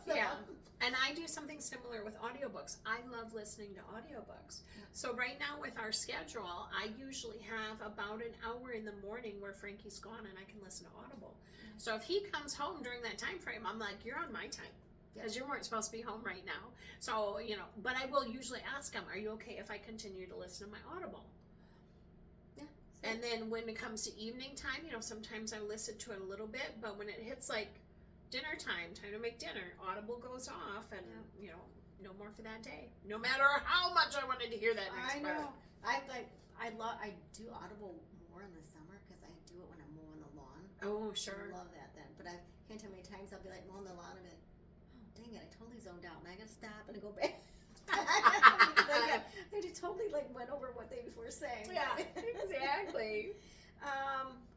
So. Yeah. And I do something similar with audiobooks. I love listening to audiobooks. So right now with our schedule, I usually have about an hour in the morning where Frankie's gone and I can listen to Audible. So if he comes home during that time frame, I'm like, you're on my time. Because you weren't supposed to be home right now. So, but I will usually ask him, are you okay if I continue to listen to my Audible? Yeah. And then when it comes to evening time, sometimes I listen to it a little bit, but when it hits like dinner time to make dinner, Audible goes off and, no more for that day. No matter how much I wanted to hear that next part. I know. I do Audible more in the summer because I do it when I'm mowing the lawn. Oh, sure. I love that then. But I can't tell how many times I'll be like mowing the lawn and be like, dang it, I totally zoned out and I gotta stop and go back. I totally went over what they were saying. Yeah, exactly.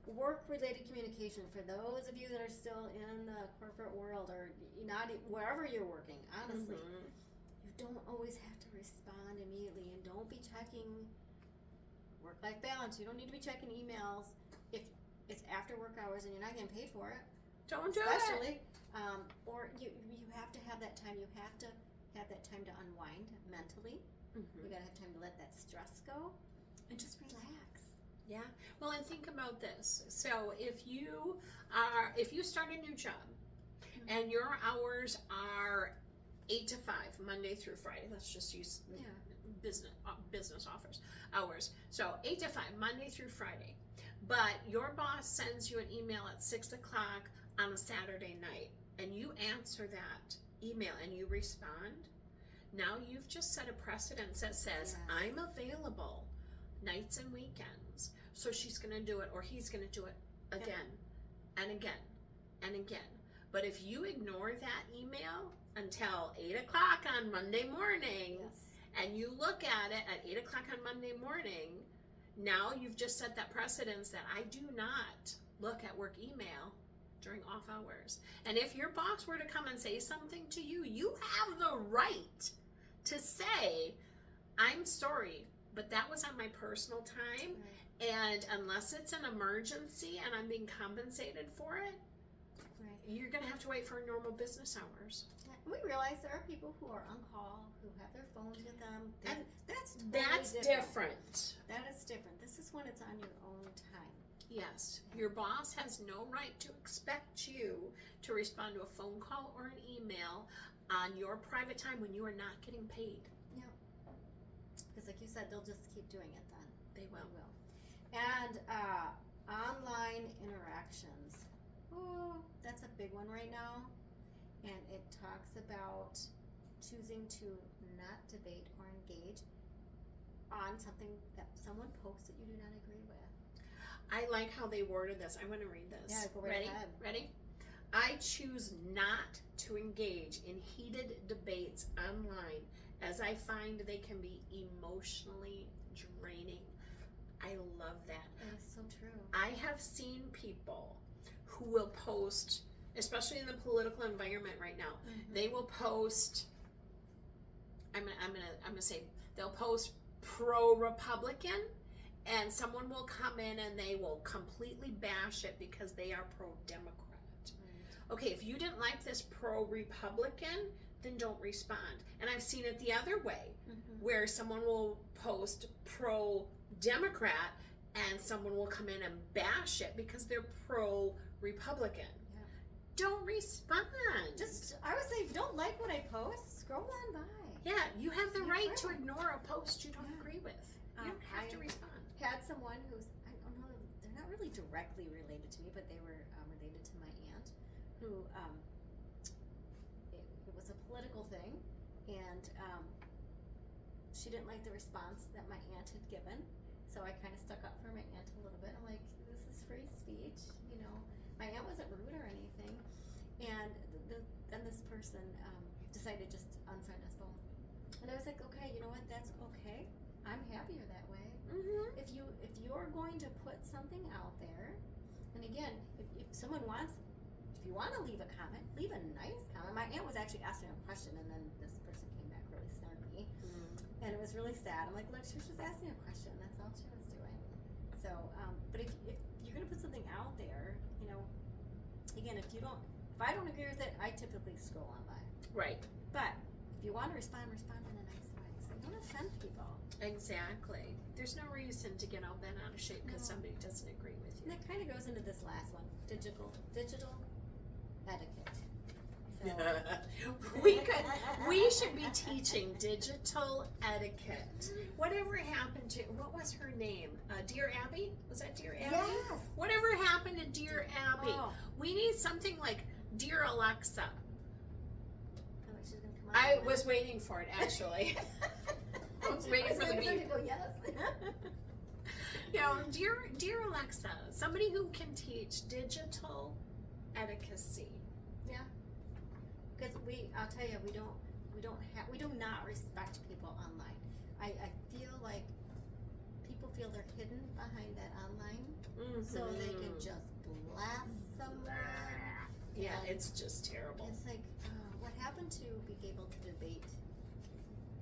Work-related communication, for those of you that are still in the corporate world or not wherever you're working, honestly, you don't always have to respond immediately, and don't be checking work-life balance. You don't need to be checking emails if it's after work hours and you're not getting paid for it. Don't do it. Or you have to have that time. You have to have that time to unwind mentally. You gotta have time to let that stress go and just relax. Yeah. Well, and think about this. So if you start a new job and your hours are 8 to 5, Monday through Friday. Let's just use business hours. So 8 to 5, Monday through Friday. But your boss sends you an email at 6 o'clock on a Saturday night, and you answer that email and you respond. Now you've just set a precedence that says, I'm available nights and weekends. So she's going to do it, or he's going to do it again and again and again. But if you ignore that email until 8 o'clock on Monday morning, and you look at it at 8 o'clock on Monday morning, now you've just set that precedence that I do not look at work email during off hours. And if your boss were to come and say something to you, you have the right to say, I'm sorry, but that was on my personal time. And unless it's an emergency and I'm being compensated for it, you're going to have to wait for normal business hours. We realize there are people who are on call, who have their phones with them. And that's different. That is different. This is when it's on your own time. Yes. Your boss has no right to expect you to respond to a phone call or an email on your private time when you are not getting paid. Yeah. Because like you said, they'll just keep doing it then. They will. And online interactions. Oh, that's a big one right now. And it talks about choosing to not debate or engage on something that someone posts that you do not agree with. I like how they worded this. I want to read this. Yeah, go right ahead. Ready? I choose not to engage in heated debates online as I find they can be emotionally draining. I love that. That is so true. I have seen people who will post, especially in the political environment right now, they will post, I'm gonna say, they'll post pro-Republican, and someone will come in and they will completely bash it because they are pro-Democrat. Okay, if you didn't like this pro-Republican, then don't respond. And I've seen it the other way, where someone will post pro-Democrat and someone will come in and bash it because they're pro-Republican. Yeah. Don't respond. I would say, if you don't like what I post, scroll on by. Yeah, you have the right to ignore a post you don't agree with. You don't have to respond. Had someone who's, I don't know, they're not really directly related to me, but they were related to my aunt, who, it was a political thing, and she didn't like the response that my aunt had given, so I kind of stuck up for my aunt a little bit. I'm like, this is free speech, you know. My aunt wasn't rude or anything, and then this person decided just to unfriend us both. And I was like, okay, you know what, that's okay. I'm happier that way. If you're going to put something out there, and again, if someone wants, if you want to leave a comment, leave a nice comment. My aunt was actually asking a question, and then this person came back really snarky, and it was really sad. I'm like, look, she was just asking a question. That's all she was doing. So, but if you're going to put something out there, you know, again, if I don't agree with it, I typically scroll on by. Right. But But if you want to respond in a nice way. So don't offend people. Exactly. There's no reason to get all bent out of shape because No. somebody doesn't agree with And you. that kind of goes into this last one, digital etiquette. So, We should be teaching digital etiquette. Whatever happened to, what was her name? Dear Abby? Was that Dear Abby? Yes. Whatever happened to Dear Abby? Oh, We need something like Dear Alexa. oh, she's gonna come I on. was waiting for it actually. I was waiting for the waiting beep. to go, yes. You know, dear Alexa, somebody who can teach digital etiquette. Because I'll tell you, we do not respect people online. I feel like people feel they're hidden behind that online, so they can just blast someone. Yeah, and it's just terrible. It's like, what happened to being able to debate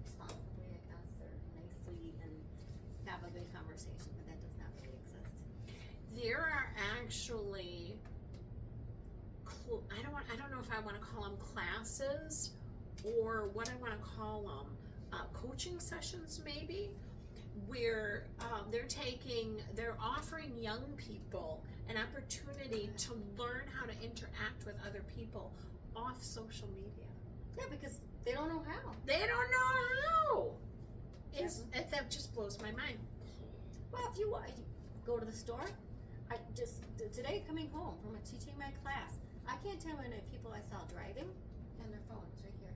responsibly, I guess, or nicely, and have a good conversation, but that does not really exist. There are actually, I don't know if I want to call them classes or what I want to call them, coaching sessions maybe, where they're offering young people an opportunity to learn how to interact with other people off social media. Yeah, because they don't know how. They don't know how. That just blows my mind. Well, if you go to the store, I just today coming home from teaching my class, I can't tell how many people I saw driving and their phone is right here.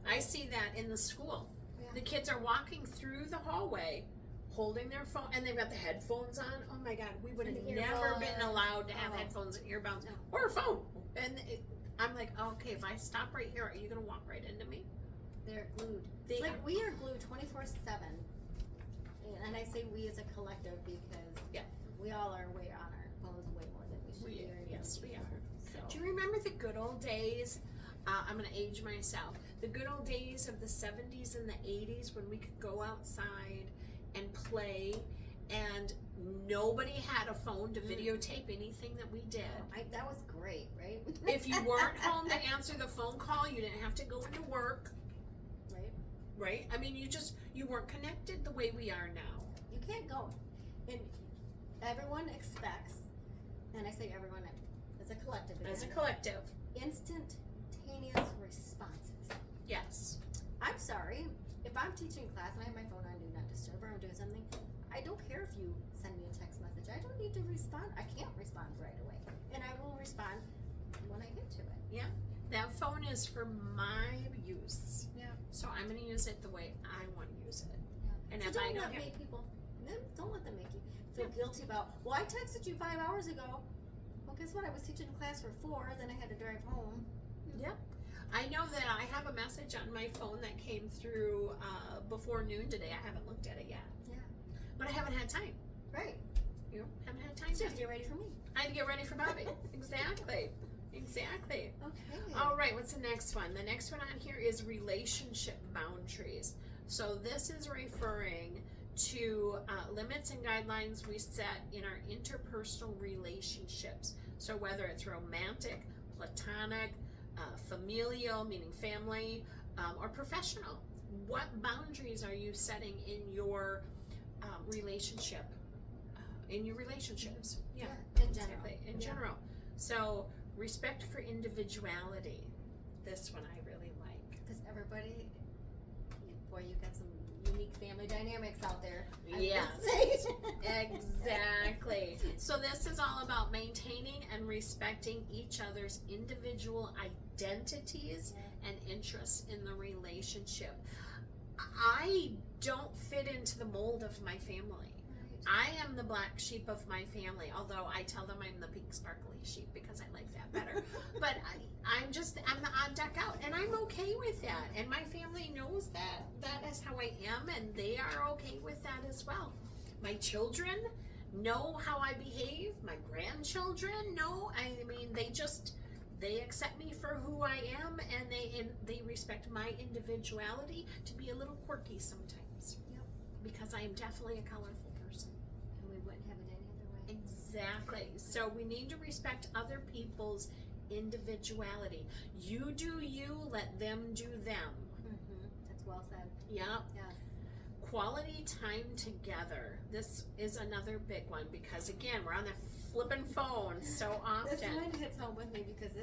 I see that in the school. Yeah. The kids are walking through the hallway holding their phone, and they've got the headphones on. Oh my God, we would have And the never earbuds. been allowed to have Oh. headphones and earbuds No. or a phone. And I'm like, okay, if I stop right here, are you going to walk right into me? They're glued. They It's like are- we are glued 24/7, and I say we as a collective because Yeah. we all are way on our phones way more than we should We be. are, or yes, even we before. are. So Do you remember the good old days? I'm going to age myself. The good old days of the 70s and the 80s when we could go outside and play, and nobody had a phone to videotape anything that we did. that was great, right? If you weren't home to answer the phone call, you didn't have to go into work, right? right? I mean, you weren't connected the way we are now. You can't go. And everyone expects, and I say everyone as a collective, As a again, collective, instantaneous responses. yes. I'm sorry, if I'm teaching class and I have my phone on Do Not Disturb or I'm doing something, I don't care if you send me a text message. I don't need to respond. I can't respond right away. And I will respond when I get to it. That phone is for my use. Yeah. So I'm going to use it the way I want to use it. And So if I don't don't let have, don't let them make you feel guilty about, well, I texted you 5 hours ago. Well, guess what? I was teaching class for 4, then I had to drive home. I know that I have a message on my phone that came through before noon today. I haven't looked at it yet. Yeah. But I haven't had time. Right. Haven't had time. So you have to get ready for me. I had to get ready for Bobby. Exactly. Okay. All right, what's the next one? The next one on here is relationship boundaries. So this is referring to limits and guidelines we set in our interpersonal relationships. So whether it's romantic, platonic, familial, meaning family, or professional. What boundaries are you setting in your relationship? In your relationships? In general. Exactly. In general. So respect for individuality. This one I really like. Because everybody, boy, you've got some unique family dynamics out there. I would Yes. say. Exactly. So this is all about maintaining and respecting each other's individual identities and interests in the relationship. I don't fit into the mold of my family. I am the black sheep of my family, although I tell them I'm the pink sparkly sheep because I like that better. But I'm the odd duck out, and I'm okay with that. And my family knows that is how I am, and they are okay with that as well. My children know how I behave. My grandchildren know. I mean, they accept me for who I am, and they respect my individuality to be a little quirky sometimes. Yep. Because I am definitely a colorful person. And we wouldn't have it any other way. Exactly. So we need to respect other people's individuality. You do you, let them do them. That's well said. Yep. Yes. Quality time together. This is another big one because again, we're on the flipping phone so often. This one hits home with me because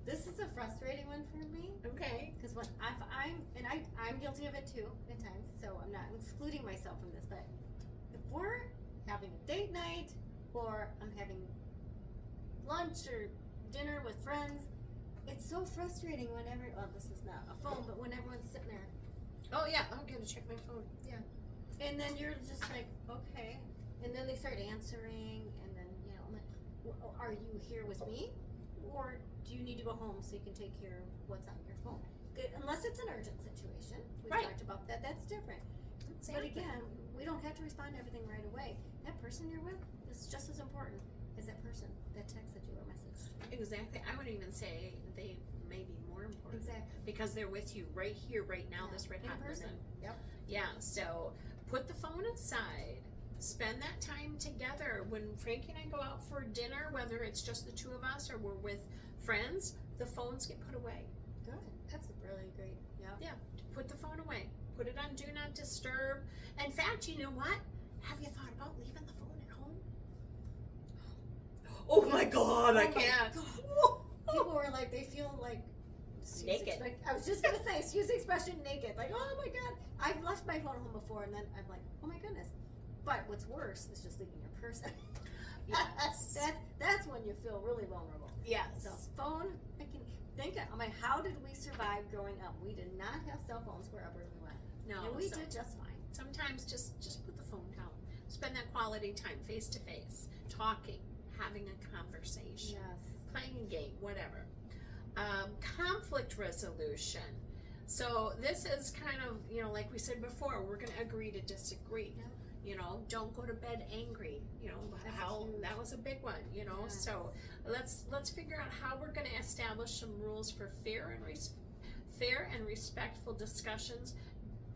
this is a frustrating one for me. Okay. Because when I'm guilty of it too at times, so I'm not excluding myself from this. But if we're having a date night, or I'm having lunch or dinner with friends, it's so frustrating whenever. Well, this is not a phone, but when everyone's sitting there. Oh yeah, I'm gonna check my phone. Yeah. And then you're just like, okay. And then they start answering, and then I'm like, are you here with me, or do you need to go home so you can take care of what's on your phone? Unless it's an urgent situation, we Right. talked about that. That's different. But again, we don't have to respond to everything right away. That person you're with is just as important as that person that texted you or messaged you. Exactly. I would even say they may be more important. Exactly. Because they're with you right here, right now, this red hot person. minute. Yep. Yeah, so put the phone aside. Spend that time together. When Frankie and I go out for dinner, whether it's just the two of us or we're with friends, the phones get put away. Good. That's really great. Yeah, put the phone away. Put it on Do Not Disturb. In fact, you know what? Have you thought about leaving the phone at home? Oh my God, I can't. People were like, they feel like Naked. I was just gonna say, excuse the expression, naked. Like, oh my God, I've left my phone home before, and then I'm like, oh my goodness. But what's worse is just leaving your purse. Yes. That's when you feel really vulnerable. Yes. So phone, I can think of. I mean, how did we survive growing up? We did not have cell phones wherever we went. No. And we did just fine. Sometimes just put the phone down. Spend that quality time face to face, talking, having a conversation, playing a game, whatever. Conflict resolution. So this is kind of, like we said before, we're going to agree to disagree. Yep. Don't go to bed angry. That was a big one. Yes. So let's figure out how we're going to establish some rules for fair and respectful discussions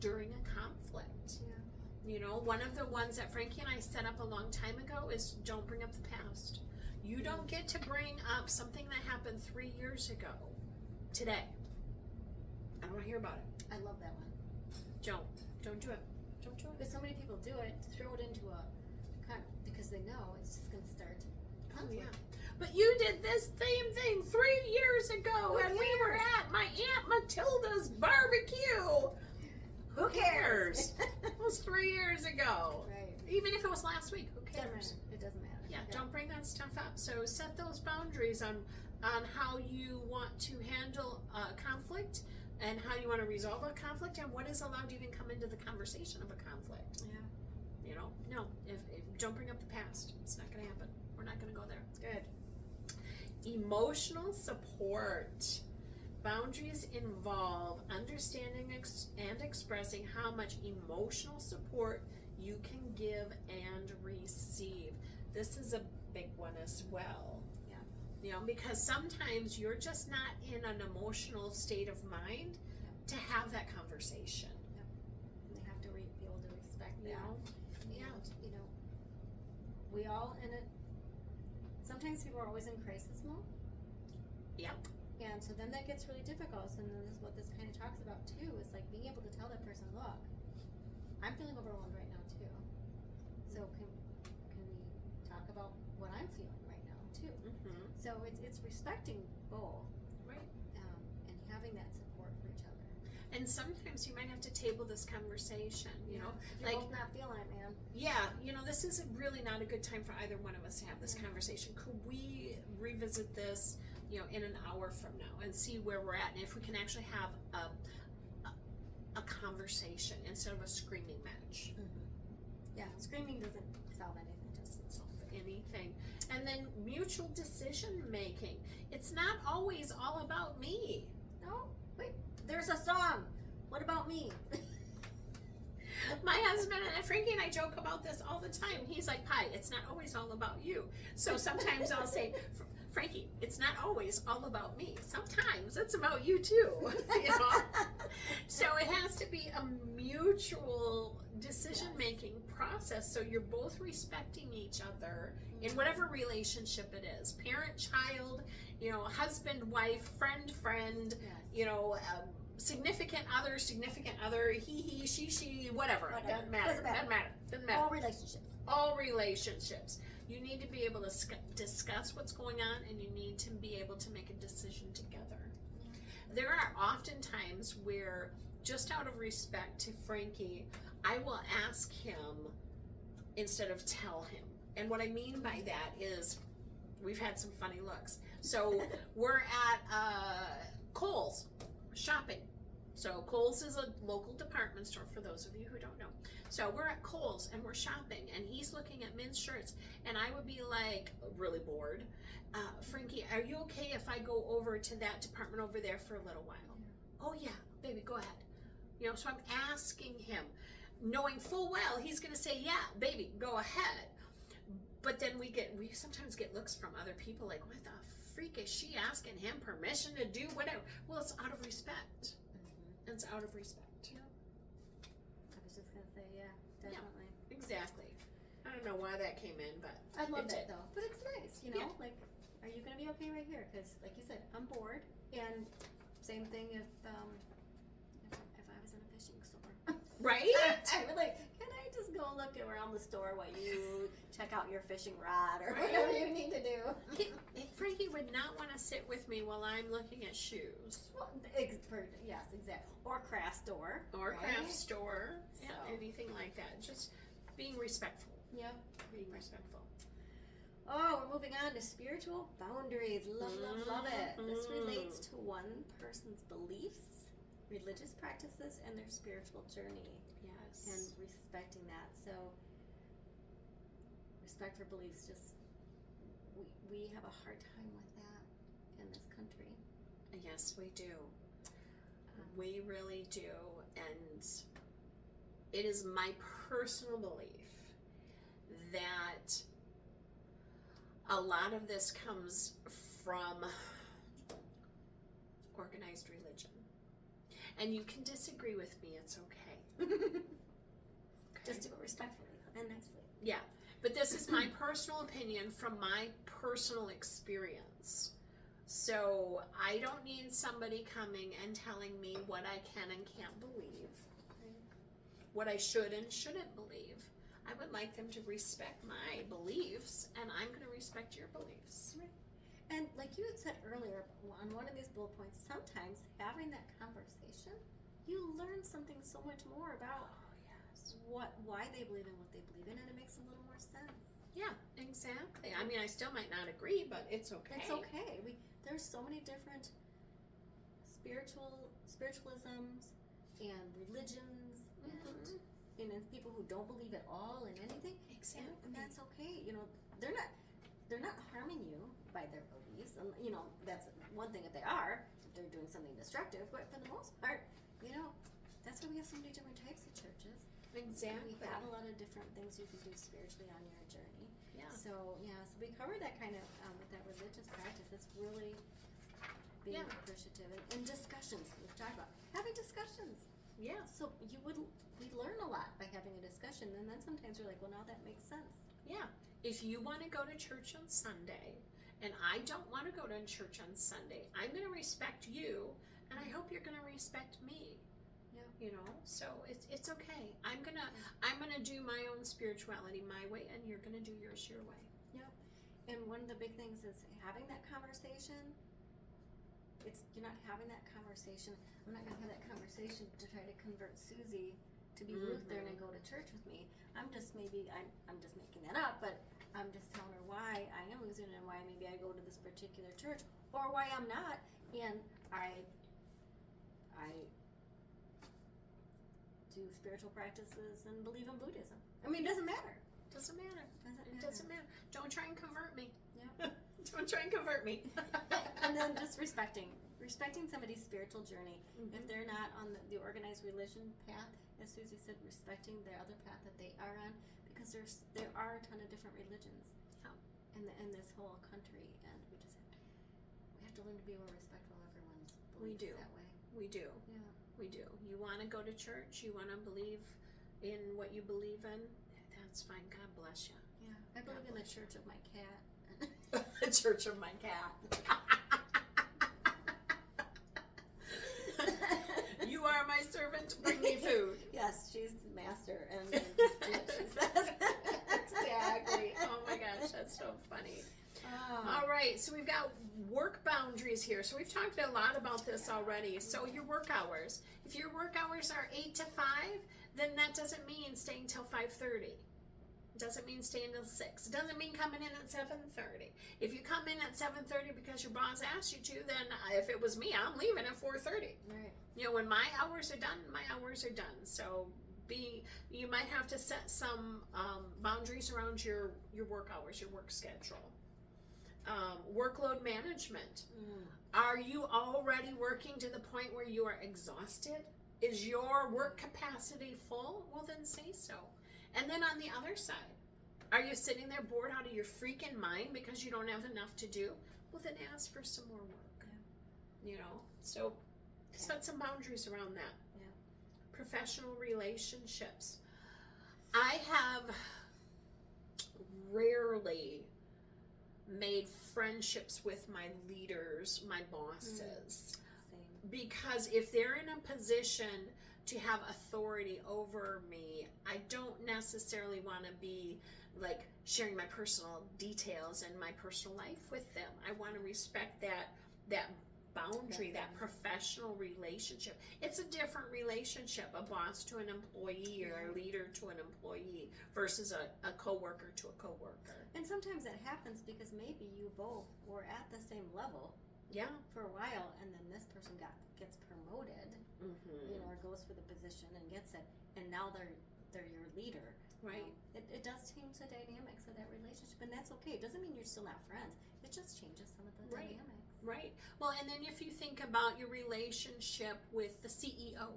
during a conflict. Yeah. One of the ones that Frankie and I set up a long time ago is don't bring up the past. You don't get to bring up something that happened 3 years ago today. I don't want to hear about it. I love that one. Don't do it. Don't do it. Because so many people do it, throw it into because they know it's just going to start conflict. Oh, yeah. But you did this same thing 3 years ago, and we were at my Aunt Matilda's barbecue. Who cares? It was 3 years ago. Right. Even if it was last week, who cares? It doesn't matter. Yeah, don't bring that stuff up. So set those boundaries on how you want to handle conflict and how you want to resolve a conflict and what is allowed to even come into the conversation of a conflict. Yeah. No, if don't bring up the past. It's not going to happen. We're not going to go there. Good. Emotional support. Boundaries involve understanding and expressing how much emotional support you can give and receive. This is a big one as well. Yeah. Because sometimes you're just not in an emotional state of mind to have that conversation. And they have to be able to respect that. Yeah. And, we all in it. Sometimes people are always in crisis mode. Yep. And so then that gets really difficult. So then this is what this kind of talks about too, is like being able to tell that person, look, I'm feeling overwhelmed right now too. So can we talk about what I'm feeling right now too? Mm-hmm. So it's respecting both, Right. and having that support for each other. And sometimes you might have to table this conversation, You're like, both not feeling it, man. yeah, this is really not a good time for either one of us to have this conversation. Could we revisit this, in an hour from now and see where we're at and if we can actually have a conversation instead of a screaming match? Mm-hmm. Yeah, screaming doesn't solve anything. Doesn't solve anything. And then mutual decision making. It's not always all about me. No, wait, there's a song. What about me? My husband and Frankie and I joke about this all the time. He's like, Pi, it's not always all about you. So sometimes I'll say, Frankie, it's not always all about me. Sometimes it's about you too. So it has to be a mutual decision-making process. So you're both respecting each other in whatever relationship it is. Parent, child, husband, wife, friend, significant other, he, she, whatever. Doesn't matter. All relationships. You need to be able to discuss what's going on, and you need to be able to make a decision together. There are often times where, just out of respect to Frankie, I will ask him instead of tell him. And what I mean by that is, we've had some funny looks. So we're at Kohl's shopping. So Kohl's is a local department store, for those of you who don't know. So we're at Kohl's and we're shopping, and he's looking at men's shirts, and I would be like, really bored, Frankie, are you okay if I go over to that department over there for a little while? Oh yeah, baby, go ahead. So I'm asking him, knowing full well he's gonna say, yeah, baby, go ahead. But then we sometimes get looks from other people like, what the freak is she asking him permission to do whatever? Well, it's out of respect. It's out of respect. I was just gonna say, yeah, definitely. Yeah, exactly. I don't know why that came in, but I love that though. But it's nice, Yeah. Like, are you gonna be okay right here? Because, like you said, I'm bored. And same thing if I was in a fishing store, right? I would like, can I just go look around the store while you check out your fishing rod or Right. whatever you need to do? Frankie would not want to sit with me while I'm looking at shoes. Well, yes, exactly. Or craft store. Or right? craft store. Yeah, So. anything like that. Just being respectful. Yep. Being respectful. Oh, we're moving on to spiritual boundaries. Love it. This relates to one person's beliefs, religious practices, and their spiritual journey, Yes. and respecting that. So, respect for beliefs, just we have a hard time with that in this country. Yes, we do. We really do. And it is my personal belief that a lot of this comes from organized religion. And you can disagree with me, it's okay. Just do it respectfully and nicely. Yeah, but this is my personal opinion from my personal experience. So I don't need somebody coming and telling me what I can and can't believe, what I should and shouldn't believe. I would like them to respect my beliefs, and I'm going to respect your beliefs. Right. And like you had said earlier on one of these bullet points, sometimes having that conversation, you learn something so much more about why they believe in what they believe in, and it makes a little more sense. Yeah, exactly. I mean, I still might not agree, but it's okay. It's okay. There's so many different spiritualisms and religions, and people who don't believe at all in anything. Exactly. And that's okay. They're not harming you by their beliefs, and that's one thing if they are. If they're doing something destructive, but for the most part, that's why we have so many different types of churches. Exactly. We have a lot of different things you can do spiritually on your journey. Yeah. So we covered that kind of with that religious practice. It's really being appreciative and discussions. We've talked about having discussions. Yeah. So we learn a lot by having a discussion, and then sometimes we're like, well, now that makes sense. Yeah. If you want to go to church on Sunday, and I don't want to go to church on Sunday, I'm going to respect you, and I hope you're going to respect me. So it's okay. I'm gonna do my own spirituality my way, and you're gonna do yours your way. Yep. And one of the big things is having that conversation. You're not having that conversation. I'm not gonna have that conversation to try to convert Susie to be Lutheran and go to church with me. I'm just making that up, but I'm just telling her why I am Lutheran and why maybe I go to this particular church, or why I'm not, and I do spiritual practices and believe in Buddhism. I mean, it doesn't matter. Doesn't matter. It Doesn't matter. Don't try and convert me. Yeah. Don't try and convert me. And then just respecting somebody's spiritual journey. If they're not on the organized religion path, as Susie said, respecting the other path that they are on, because there are a ton of different religions in this whole country, and we have to learn to be more respectful of everyone's beliefs that way. We do. Yeah. We do. You want to go to church, you want to believe in what you believe in, that's fine. God bless you. Yeah. I believe in the church of my cat. The church of my cat. You are my servant, bring me food. Yes, she's the master, and just do what she says. Exactly. Oh my gosh, that's so funny. Oh. All right, so we've got work boundaries here. So we've talked a lot about this already. So your work hours. If your work hours are 8 to 5, then that doesn't mean staying till 5:30. It doesn't mean staying till 6. It doesn't mean coming in at 7:30. If you come in at 7:30 because your boss asked you to, then if it was me, I'm leaving at 4:30. Right. You know, when my hours are done, my hours are done. So you might have to set some boundaries around your work hours, your work schedule. Workload management. Are you already working to the point where you are exhausted? Is your work capacity full? Well, then say so. And then on the other side, are you sitting there bored out of your freaking mind because you don't have enough to do? Well, then ask for some more work. Yeah. You know, so set some boundaries around that. Yeah. Professional relationships. I have rarely made friendships with my leaders, my bosses. Same. Because if they're in a position to have authority over me, I don't necessarily want to be like sharing my personal details and my personal life with them. I want to respect that boundary, that professional relationship. It's a different relationship, a boss to an employee or a leader to an employee versus a coworker to a coworker. And sometimes that happens because maybe you both were at the same level for a while, and then this person gets promoted, you know, or goes for the position and gets it, and now they're your leader. Right. It does change the dynamics of that relationship, and that's okay. It doesn't mean you're still not friends. It just changes some of the dynamics. Right. Well, and then if you think about your relationship with the CEO,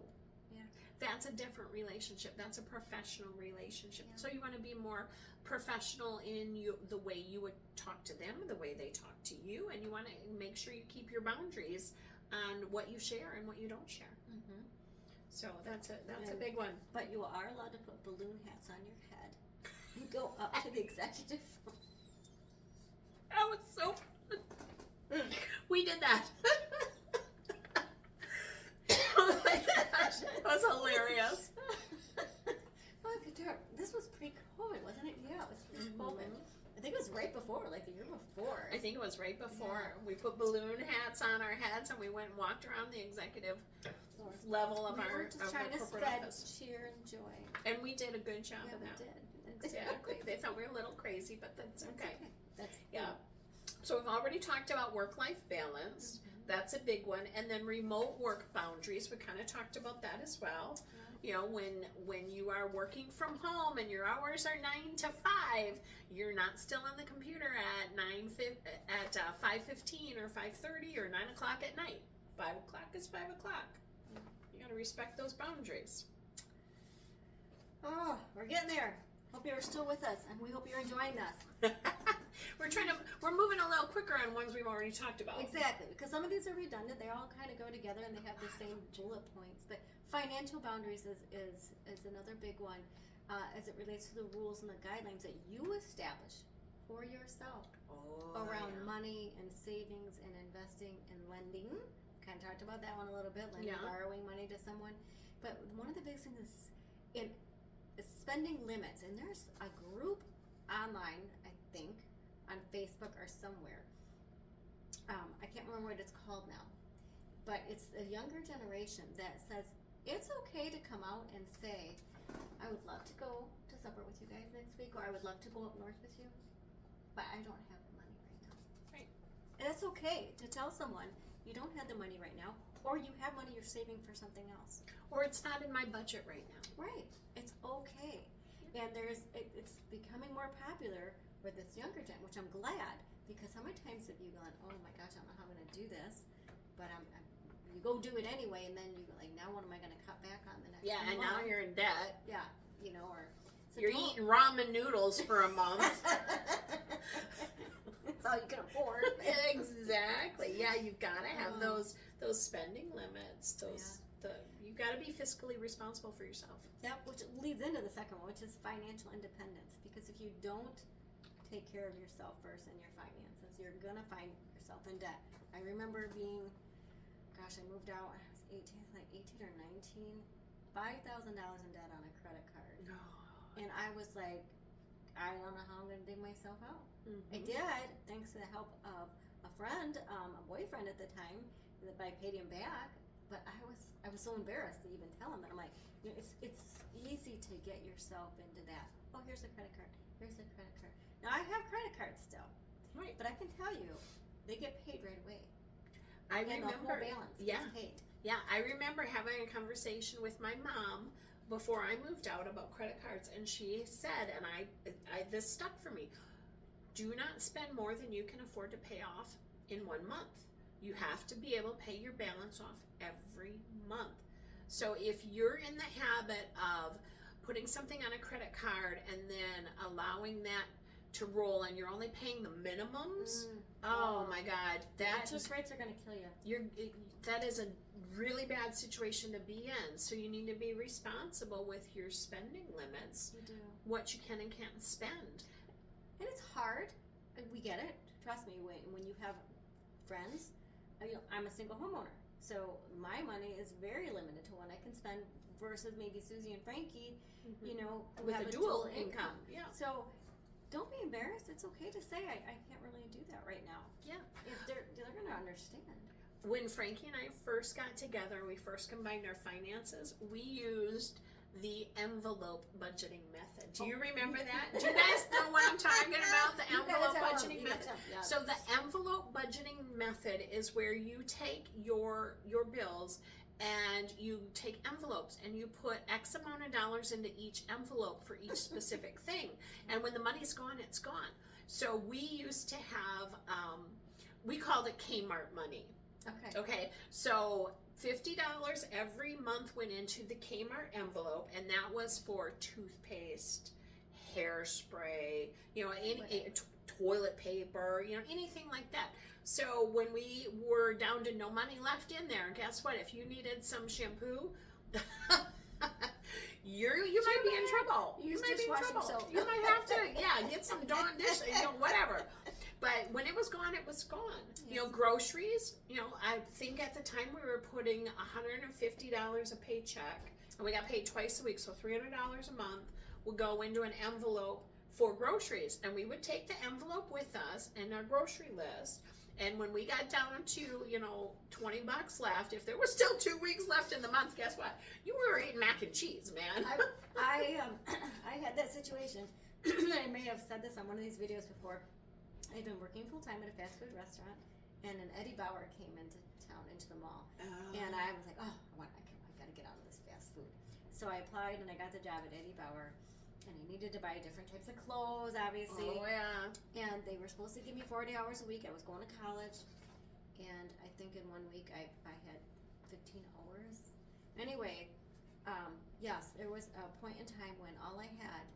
that's a different relationship. That's a professional relationship. Yeah. So you want to be more professional in the way you would talk to them, the way they talk to you, and you want to make sure you keep your boundaries on what you share and what you don't share. So that's a big one. But you are allowed to put balloon hats on your head and go up to the executive phone. That was so fun. We did that. Oh my gosh, that was hilarious. This was pre-COVID, wasn't it? Yeah, it was pre-COVID. I think it was right before, like the year before. I think it was right before. We put balloon hats on our heads and we went and walked around the executive level of our trying to corporate spread office. cheer and joy. And we did a good job of We that. did. Exactly. They thought we were a little crazy, but that's okay. That's So we've already talked about work-life balance. That's a big one. And then remote work boundaries. We kind of talked about that as well. You know, when you are working from home and your hours are 9 to 5, you're not still on the computer at 5:15 or 5:30 or 9 o'clock at night. 5 o'clock is 5 o'clock. You got to respect those boundaries. Oh, we're getting there. Hope you're still with us, and we hope you're enjoying us. We're moving a little quicker on ones we've already talked about. Exactly, because some of these are redundant. They all kind of go together, and they have the same bullet points. But financial boundaries is another big one as it relates to the rules and the guidelines that you establish for yourself around money and savings and investing and lending. Kind of talked about that one a little bit, lending, borrowing money to someone. But one of the big things is spending limits, and there's a group online, I think, on Facebook or somewhere. I can't remember what it's called now, but it's a younger generation that says it's okay to come out and say, I would love to go to supper with you guys next week, or I would love to go up north with you, but I don't have the money right now. Right. And it's okay to tell someone you don't have the money right now, or you have money you're saving for something else. Or it's not in my budget right now. Right. It's okay. And it's becoming more popular with this younger gen, which I'm glad, because how many times have you gone, oh my gosh, I don't know how I'm going to do this, but you go do it anyway, and then you go like, now what am I going to cut back on the next month? And now you're in debt. Yeah, you know, or so you're eating ramen noodles for a month. That's all you can afford. Exactly. Yeah, you've got to have those those spending limits, you got to be fiscally responsible for yourself. Yep, which leads into the second one, which is financial independence. Because if you don't take care of yourself first and your finances, you're gonna find yourself in debt. I remember being, I moved out when I was 18 or 19, $5,000 in debt on a credit card. No. And I was like, I don't know how I'm gonna dig myself out. Mm-hmm. I did, thanks to the help of a friend, a boyfriend at the time, that I paid him back. But I was so embarrassed to even tell him that. I'm like, it's easy to get yourself into that. Oh, here's a credit card. Here's a credit card. Now I have credit cards still, Right. but I can tell you, they get paid right away. I And remember. the whole balance gets paid. Yeah, I remember having a conversation with my mom before I moved out about credit cards, and she said, and I this stuck for me: do not spend more than you can afford to pay off in 1 month. You have to be able to pay your balance off every month. So if you're in the habit of putting something on a credit card and then allowing that to roll and you're only paying the minimums, oh my God, Interest rates are going to kill you. That is a really bad situation to be in. So you need to be responsible with your spending limits. You do. What you can and can't spend. And it's hard. We get it. Trust me, when you have friends, I'm a single homeowner. So my money is very limited to what I can spend versus maybe Susie and Frankie, who with have a dual income. Yeah. So don't be embarrassed. It's okay to say, I can't really do that right now. Yeah. They're going to understand. When Frankie and I first got together, we first combined our finances, we used the envelope budgeting method. Do you remember that? Do you guys know what I'm talking about? The envelope budgeting method. Yeah. So the envelope budgeting method is where you take your bills and you take envelopes and you put X amount of dollars into each envelope for each specific thing. And when the money's gone, it's gone. So we used to have, we called it Kmart money. Okay. So $50 every month went into the Kmart envelope, and that was for toothpaste, hairspray, toilet paper, anything like that. So when we were down to no money left in there, guess what? If you needed some shampoo, you might be in trouble. You might be in trouble. You might have to, get some Dawn dish, whatever. But when it was gone, it was gone. Yes. Groceries, I think at the time we were putting $150 a paycheck, and we got paid twice a week, so $300 a month would go into an envelope for groceries. And we would take the envelope with us and our grocery list. And when we got down to, $20 left, if there was still 2 weeks left in the month, guess what? You were eating mac and cheese, man. I had that situation. I may have said this on one of these videos before. I'd been working full-time at a fast food restaurant, and an Eddie Bauer came into town, into the mall. Oh. And I was like, I got to get out of this fast food. So I applied, and I got the job at Eddie Bauer, and I needed to buy different types of clothes, obviously. Oh, yeah. And they were supposed to give me 40 hours a week. I was going to college, and I think in 1 week I had 15 hours. Anyway, yes, there was a point in time when all I had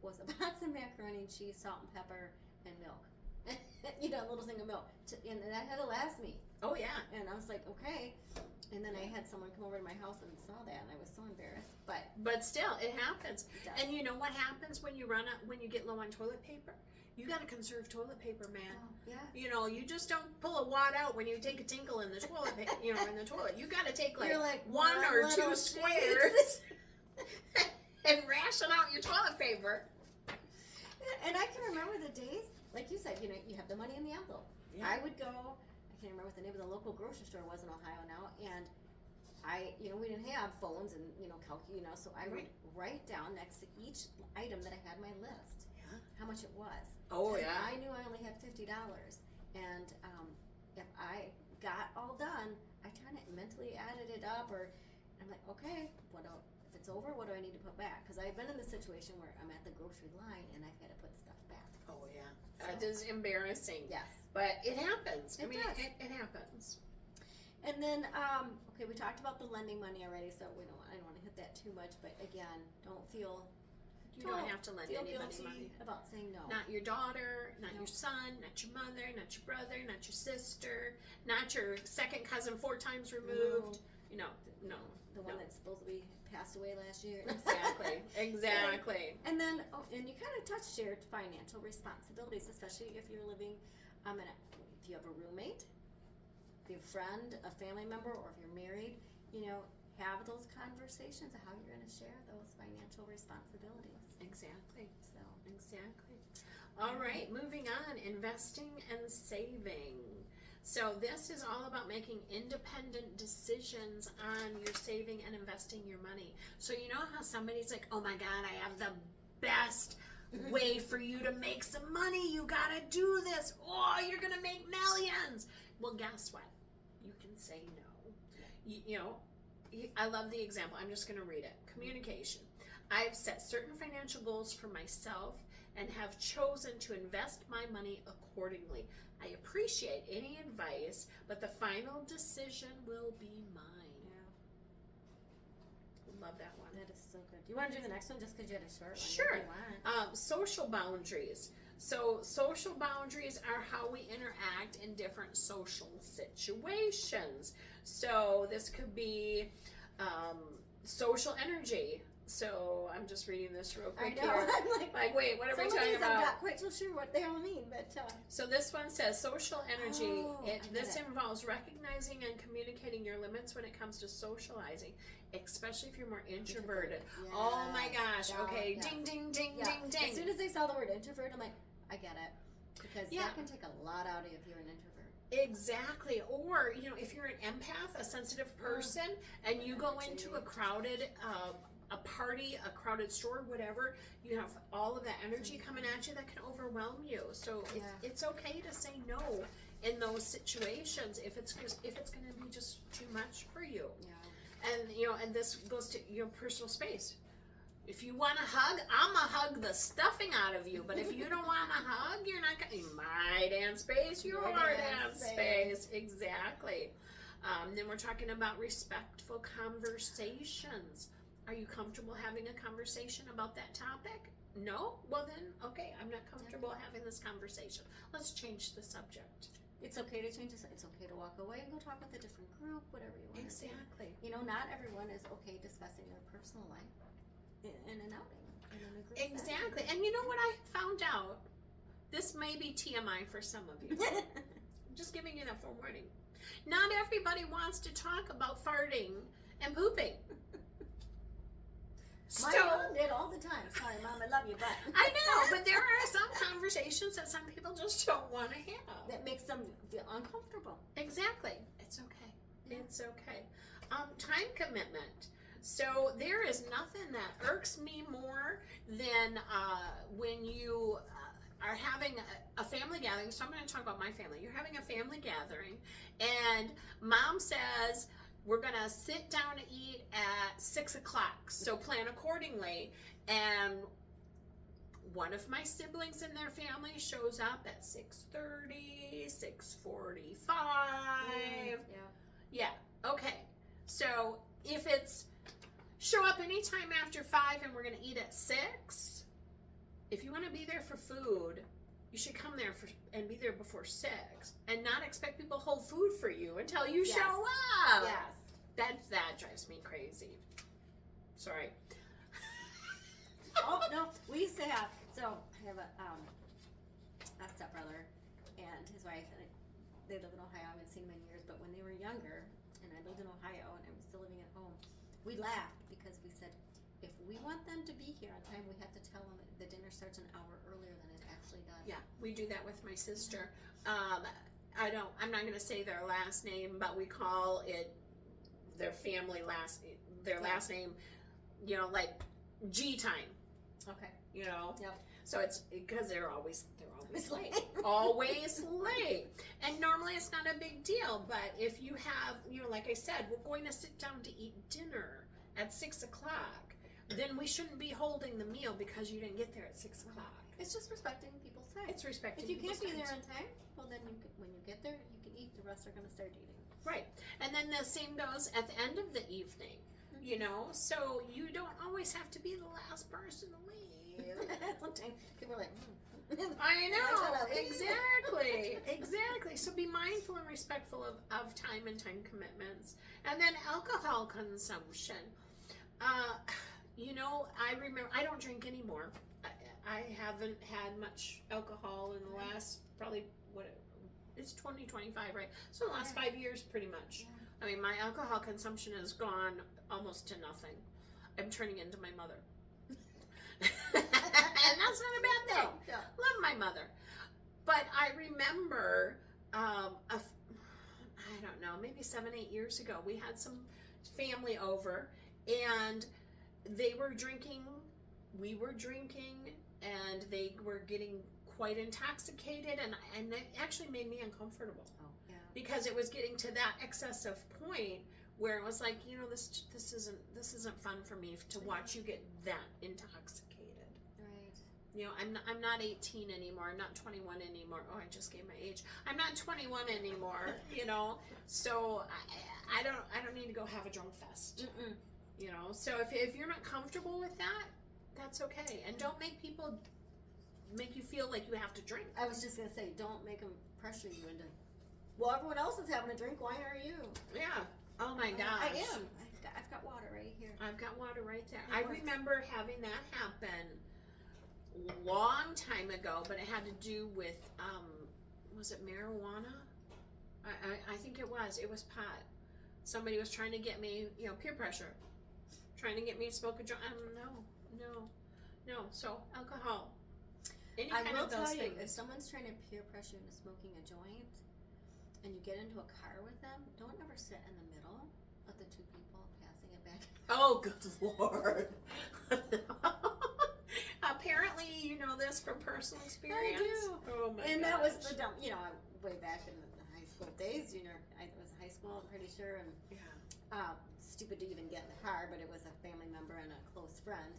was a box of macaroni and cheese, salt and pepper, and milk. A little thing of milk, and that had to last me. Oh yeah. And I was like, okay. And then I had someone come over to my house and saw that, and I was so embarrassed. But still, it happens. It does. And you know what happens when you get low on toilet paper? You got to conserve toilet paper, man. Oh, yeah. You just don't pull a wad out when you take a tinkle in the toilet. In the toilet, you got to take like one or two squares and ration out your toilet paper. And I can remember the days. Like you said, you have the money in the envelope. Yeah. I would go, I can't remember what the name of the local grocery store was in Ohio now, and we didn't have phones and, so I would write down next to each item that I had my list, how much it was. Oh, yeah. I knew I only had $50, and if I got all done, I kind of mentally added it up, or I'm like, okay, if it's over, what do I need to put back? Because I've been in the situation where I'm at the grocery line, and I've had to put stuff back. Oh, yeah. It is embarrassing. Yes. But it happens. It does. It happens. And then, we talked about the lending money already, so I don't want to hit that too much. But again, don't feel You don't have to lend feel anybody guilty money. about saying no. Not your daughter, not No. your son, not your mother, not your brother, not your sister, not your second cousin 4 times removed. You know, no. The one that's supposed to be passed away last year. Exactly. Exactly. And then, and you kind of touched shared financial responsibilities, especially if you're living, if you have a roommate, if you have a friend, a family member, or if you're married, have those conversations of how you're going to share those financial responsibilities. Exactly. So, Exactly. All right, moving on, investing and saving. So this is all about making independent decisions on your saving and investing your money. So you know how somebody's like, oh my God, I have the best way for you to make some money. You gotta do this. Oh, you're gonna make millions. Well, guess what? You can say no. I love the example. I'm just gonna read it. Communication. I've set certain financial goals for myself and have chosen to invest my money accordingly. I appreciate any advice, but the final decision will be mine. yeah, Love that one. that is so good. You want to do the next one just because you had a short one? Sure. If you want. Social boundaries. So social boundaries are how we interact in different social situations. So this could be social energy. So I'm just reading this real quick I know. here. I'm Like, wait, what are we some of talking these about? I'm not quite so sure what they all mean, but So this one says social energy. Oh, I This get it. involves recognizing and communicating your limits when it comes to socializing, especially if you're more introverted. Oh my gosh. Yeah, Okay. yeah. Ding, ding, ding, Yeah. ding, ding. As soon as they saw the word introvert, I'm like, I get it, because Yeah. that can take a lot out of you if you're an introvert. Exactly. Or, if you're an empath, a sensitive person, and you go into a crowded a party, a crowded store, whatever, you have all of that energy coming at you that can overwhelm you. So Yeah. it's okay to say no in those situations if it's going to be just too much for you. Yeah. And this goes to your personal space. If you want to hug, I'm gonna hug the stuffing out of you. But if you don't want to hug, you're not gonna. My dance space, your dance space. Exactly. Then we're talking about respectful conversations. Are you comfortable having a conversation about that topic? No? Well then, okay, I'm not comfortable having this conversation. Let's change the subject. It's okay to change this. It's okay to walk away and go talk with a different group, whatever you want. Exactly. Not everyone is okay discussing their personal life in an outing. In a group Exactly. And you know what I found out? This may be TMI for some of you. I'm just giving you that forewarning. Not everybody wants to talk about farting and pooping. My mom did all the time. Sorry, Mom, I love you, but I know, but there are some conversations that some people just don't want to have. that makes them feel uncomfortable. Exactly. It's okay. Yeah. It's okay. Time commitment. So there is nothing that irks me more than when you are having a family gathering. So I'm going to talk about my family. You're having a family gathering, and Mom says, we're going to sit down to eat at 6 o'clock. So plan accordingly. And one of my siblings in their family shows up at 6:30, 6:45. Yeah. Okay. So if it's show up anytime after 5 and we're going to eat at 6, if you want to be there for food, you should come there and be there before 6 and not expect people to hold food for you until you show up. Yes. That drives me crazy. Sorry. Oh no, we used to have. So I have a stepbrother and his wife, and they live in Ohio. I haven't seen them in years, but when they were younger, and I lived in Ohio, and I was still living at home, we laughed because we said, if we want them to be here on time, we have to tell them the dinner starts an hour earlier than it actually does. Yeah, we do that with my sister. I'm not going to say their last name, but we call it their family last name, like G time. Okay. Yep. So it's because they're always late. late. Always late. And normally it's not a big deal, but if you have, like I said, we're going to sit down to eat dinner at 6 o'clock, then we shouldn't be holding the meal because you didn't get there at 6 o'clock. It's just respecting people's time. It's respecting If you people's can't be times. there on time, well then when you get there, you can eat. The rest are going to start eating. Right. And then the same goes at the end of the evening, so you don't always have to be the last person to leave. Sometimes people are like, I gotta know, leave. exactly. So be mindful and respectful of time and time commitments. And then alcohol consumption. I remember, I don't drink anymore. I haven't had much alcohol in the last, probably, it's 2025, right? So the last 5 years, pretty much. Yeah. I mean, my alcohol consumption has gone almost to nothing. I'm turning into my mother. And that's not a bad thing. No. Love my mother. But I remember, I don't know, maybe 7-8 years ago, we had some family over, and they were drinking, we were drinking, and they were getting quite intoxicated, and it actually made me uncomfortable. Oh, yeah. Because it was getting to that excessive point where it was like, this isn't fun for me to watch you get that intoxicated. Right. I'm not 18 anymore. I'm not 21 anymore. Oh, I just gave my age. I'm not 21 anymore. So I don't need to go have a drunk fest. Mm-mm. So if you're not comfortable with that, that's okay. And don't make people make you feel like you have to drink. I was just gonna say, don't make them pressure you into. Well, everyone else is having a drink. Why are you? Yeah. Oh my gosh. I am. I've got water right here. I've got water right there. I remember having that happen long time ago, but it had to do with was it marijuana? I think it was. It was pot. Somebody was trying to get me, peer pressure, trying to get me to smoke a joint. No. So alcohol. Any I kind will of those tell you, things. if someone's trying to peer pressure into smoking a joint, and you get into a car with them, don't ever sit in the middle of the two people passing it back. Oh, good Lord. Apparently, you know this from personal experience. I do. Oh my And gosh. that was the dumb, way back in the high school days, I was in high school, I'm pretty sure, and stupid to even get in the car, but it was a family member and a close friend.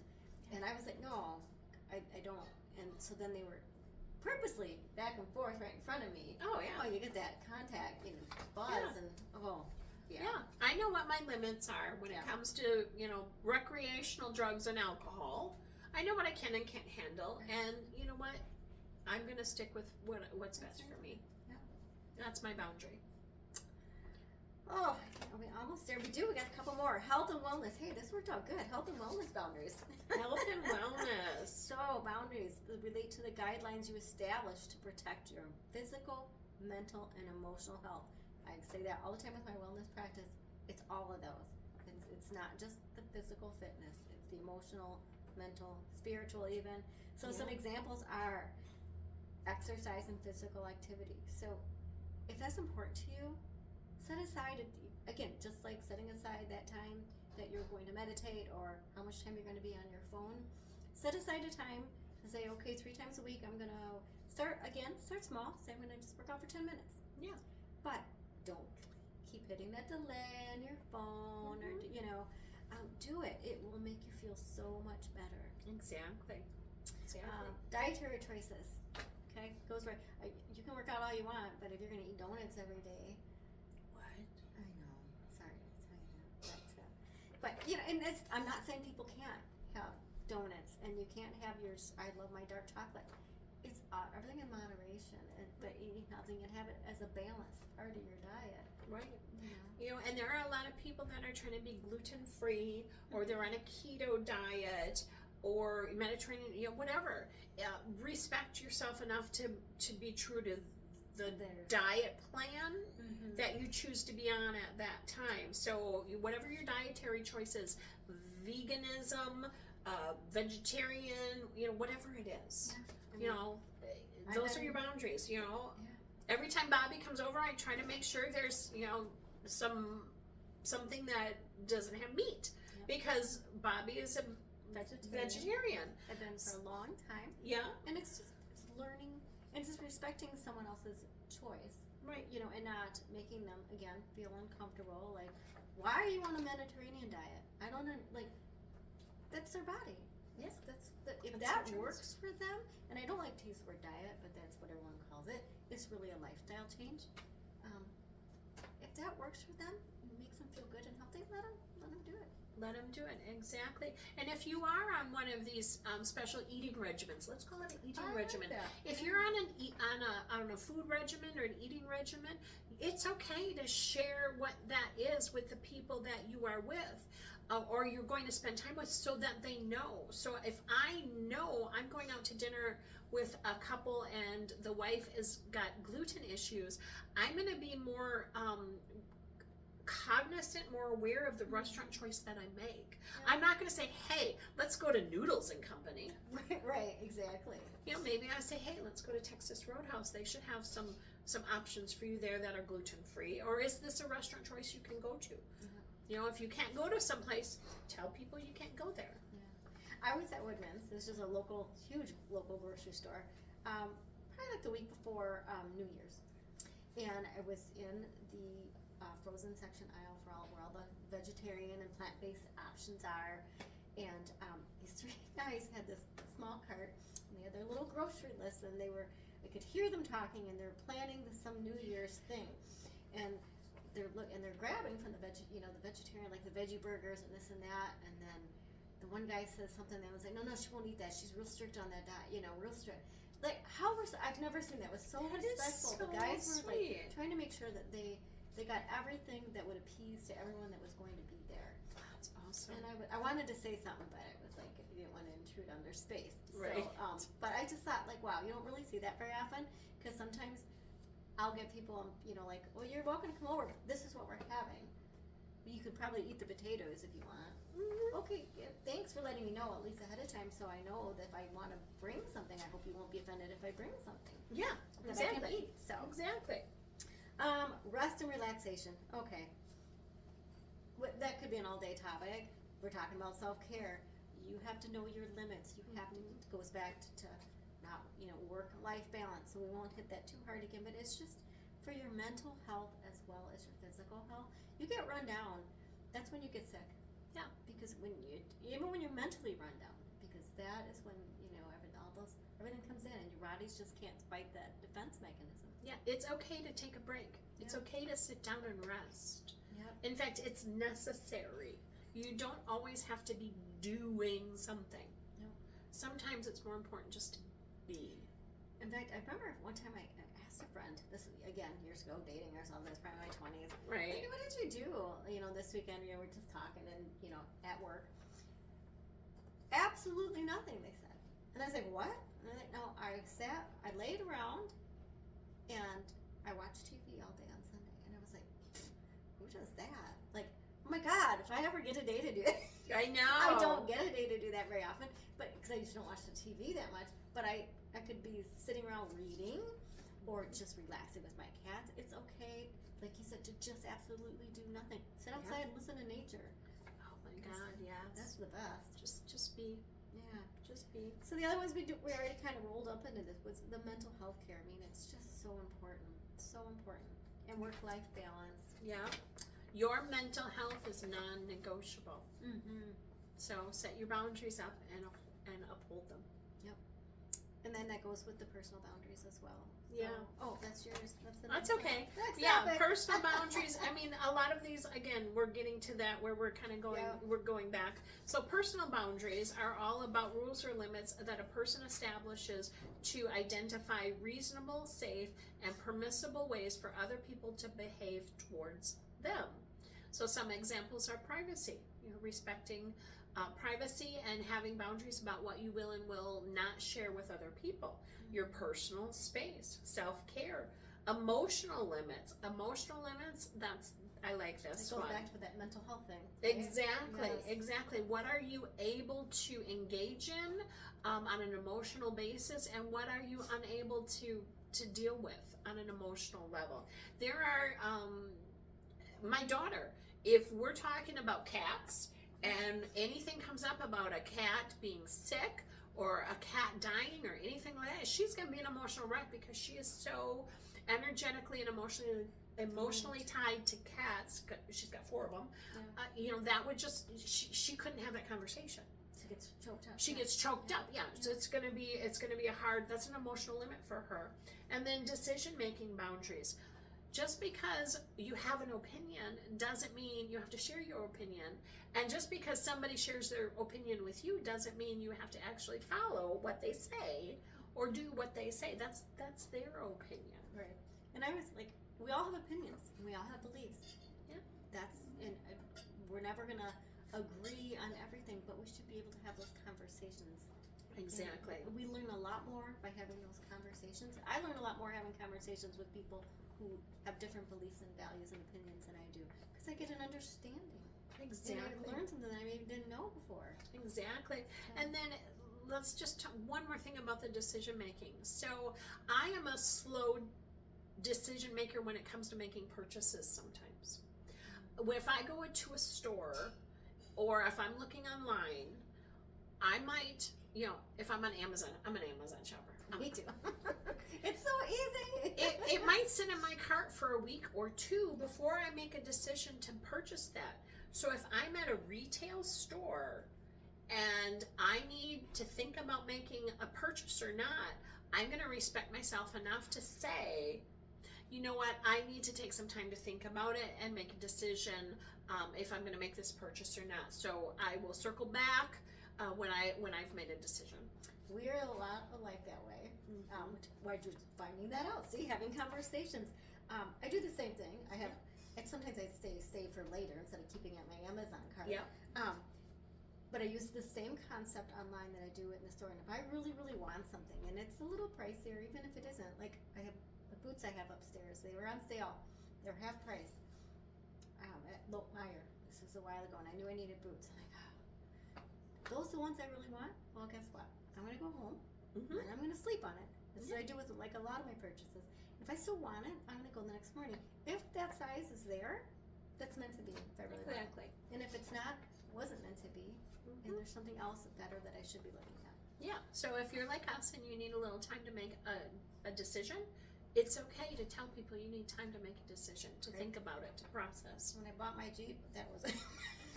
And I was like, no, I don't. And so then they were purposely back and forth right in front of me. Oh, yeah. Oh, you get that contact, buzz, Yeah. and Yeah, I know what my limits are when it comes to, recreational drugs and alcohol. I know what I can and can't handle, and you know what? I'm going to stick with what's best for me. Yeah. That's my boundary. Oh, are we almost there? We got a couple more. Health and wellness. Hey, this worked out good. Health and wellness boundaries. Health and wellness. So, boundaries relate to the guidelines you establish to protect your physical, mental, and emotional health. I say that all the time with my wellness practice. It's all of those. It's not just the physical fitness. It's the emotional, mental, spiritual even. So some examples are exercise and physical activity. So if that's important to you, set aside, again, just like setting aside that time that you're going to meditate or how much time you're going to be on your phone, set aside a time to say, okay, 3 times a week I'm going to start small. Say I'm going to just work out for 10 minutes. Yeah. But don't keep hitting that delay on your phone or, do it. It will make you feel so much better. Exactly. Dietary choices. Okay, goes right. You can work out all you want, but if you're going to eat donuts every day, What? I know. Sorry to tell you that. But and I'm not saying people can't have donuts and you can't have yours. I love my dark chocolate. It's everything in moderation, but eating healthy and have it as a balanced part of your diet. Right. And there are a lot of people that are trying to be gluten-free, or they're on a keto diet, or Mediterranean, whatever. Respect yourself enough to be true to the diet plan that you choose to be on at that time. So whatever your dietary choices, veganism, vegetarian, whatever it is, those are your boundaries. Every time Bobby comes over, I try to make sure there's something that doesn't have meat, because Bobby is a vegetarian. I've been for a long time. Yeah. And it's learning and just respecting someone else's choice. Right. And not making them, again, feel uncomfortable. Like, why are you on a Mediterranean diet? I don't know. Like, that's their body. Yes, if that works for them, and I don't like to use the word diet, but that's what everyone calls it. It's really a lifestyle change. If that works for them, and makes them feel good and healthy, let them do it. Let them do it, exactly. And if you are on one of these special eating regimens, let's call it an eating regimen. Like If you're on a food regimen or an eating regimen, it's okay to share what that is with the people that you are with. Or you're going to spend time with, so that they know. So if I know I'm going out to dinner with a couple and the wife has got gluten issues, I'm going to be more cognizant, more aware of the restaurant choice that I make. Yeah. I'm not going to say, hey, let's go to Noodles and Company. Right, exactly. You know, maybe I say, hey, let's go to Texas Roadhouse. They should have some options for you there that are gluten free. Or is this a restaurant choice you can go to? You know, if you can't go to someplace, tell people you can't go there. Yeah. I was at Woodman's. This is a huge local grocery store. Probably like the week before New Year's. And I was in the frozen section aisle where all the vegetarian and plant-based options are. And these three guys had this small cart, and they had their little grocery list, and I could hear them talking, and they're planning some New Year's thing. And they're grabbing from the vegetarian, like the veggie burgers and this and that, and then the one guy says something, and I was like, no, she won't eat that. She's real strict on that diet, real strict. Like, I've never seen that. It was so respectful. So the guys were sweet. like trying to make sure that they got everything that would appease to everyone that was going to be there. That's awesome. And I wanted to say something, but it was like you didn't want to intrude on their space. Right. So, but I just thought, like, wow, you don't really see that very often, because sometimes I'll get people, like, well, you're welcome to come over. This is what we're having. You could probably eat the potatoes if you want. Mm-hmm. Okay, yeah, thanks for letting me know at least ahead of time, so I know that if I want to bring something, I hope you won't be offended if I bring something. Yeah, that I can exactly. eat. So Exactly. rest and relaxation. Okay, that could be an all-day topic. We're talking about self-care. You have to know your limits. You have to. It goes back to not, work-life balance. So we won't hit that too hard again. But it's just for your mental health as well as your physical health. You get run down. That's when you get sick. Yeah. Because even when you're mentally run down, because that is when everything comes in, and your bodies just can't fight that defense mechanism. Yeah, it's okay to take a break. It's okay to sit down and rest. Yeah. In fact, it's necessary. You don't always have to be doing something. No. Sometimes it's more important just to be. In fact, I remember one time I asked a friend, this again years ago, dating ourselves, I was probably in my 20s. Right. Like, what did you do? This weekend, we're just talking and, at work. Absolutely nothing, they said. And I was like, what? And they're like, no, I laid around and I watched TV all day on Sunday. And I was like, who does that? Like, oh my God, if I ever get a day to do it. I know. I don't get a day to do that very often, but because I just don't watch the TV that much. But I could be sitting around reading or just relaxing with my cats. It's okay, like you said, to just absolutely do nothing. Sit outside and listen to nature. Oh my God, yes. That's the best. Just be. Yeah. Just be. So the other ones we already kind of rolled up into this was the mental health care. I mean, it's just so important. So important. And work-life balance. Yeah. Your mental health is non-negotiable. Mm-hmm. So set your boundaries up and uphold them. Yep. And then that goes with the personal boundaries as well. Yeah. Oh, that's yours. That's okay. Next Yeah, topic. personal boundaries. I mean, a lot of these, again, we're getting to that where we're kind of going, we're going back. So personal boundaries are all about rules or limits that a person establishes to identify reasonable, safe, and permissible ways for other people to behave towards them. So some examples are privacy, respecting privacy and having boundaries about what you will and will not share with other people. Your personal space, self-care, emotional limits. Emotional limits, I like this one. one. It goes back to that mental health thing. Exactly, Yes. exactly. What are you able to engage in on an emotional basis, and what are you unable to deal with on an emotional level? There are, my daughter, if we're talking about cats, and anything comes up about a cat being sick or a cat dying or anything like that, she's going to be an emotional wreck because she is so energetically and emotionally tied to cats. She's got 4 of them. Yeah. That would just, she couldn't have that conversation. She gets choked up. She gets choked up. Yeah. So it's going to be a hard. That's an emotional limit for her. And then decision-making boundaries. just because you have an opinion doesn't mean you have to share your opinion. And just because somebody shares their opinion with you doesn't mean you have to actually follow what they say or do what they say. That's their opinion. Right. And I was like, we all have opinions. And we all have beliefs. Yeah. And we're never going to agree on everything, but we should be able to have those conversations. Exactly. And we learn a lot more by having those conversations. I learn a lot more having conversations with people who have different beliefs and values and opinions than I do, because I get an understanding. Exactly. And I learned something that I maybe didn't know before. Exactly. So. And then let's just talk one more thing about the decision making. So I am a slow decision maker when it comes to making purchases sometimes. If I go into a store or if I'm looking online, I might, if I'm on Amazon, I'm an Amazon shopper. Me too. It's so easy. It might sit in my cart for a week or two before I make a decision to purchase that. So if I'm at a retail store and I need to think about making a purchase or not, I'm going to respect myself enough to say, you know what, I need to take some time to think about it and make a decision if I'm going to make this purchase or not. So I will circle back when I've made a decision. We're a lot alike that way. Why just finding that out? See, having conversations. I do the same thing. Sometimes I save for later instead of keeping it in my Amazon cart. Yeah. But I use the same concept online that I do in the store. And if I really, really want something, and it's a little pricier, even if it isn't, like I have the boots I have upstairs. They were on sale. They're half price. At Meyer. This was a while ago, and I knew I needed boots. I'm like, those are the ones I really want? Well, guess what? I'm going to go home, and I'm going to sleep on it. That's what I do with like a lot of my purchases. If I still want it, I'm going to go the next morning. If that size is there, that's meant to be. If I really want it. And if it's not, wasn't meant to be, and there's something else better that I should be looking at. Yeah. So if you're like us and you need a little time to make a decision, it's okay to tell people you need time to make a decision, to think about it, to process. When I bought my Jeep, that was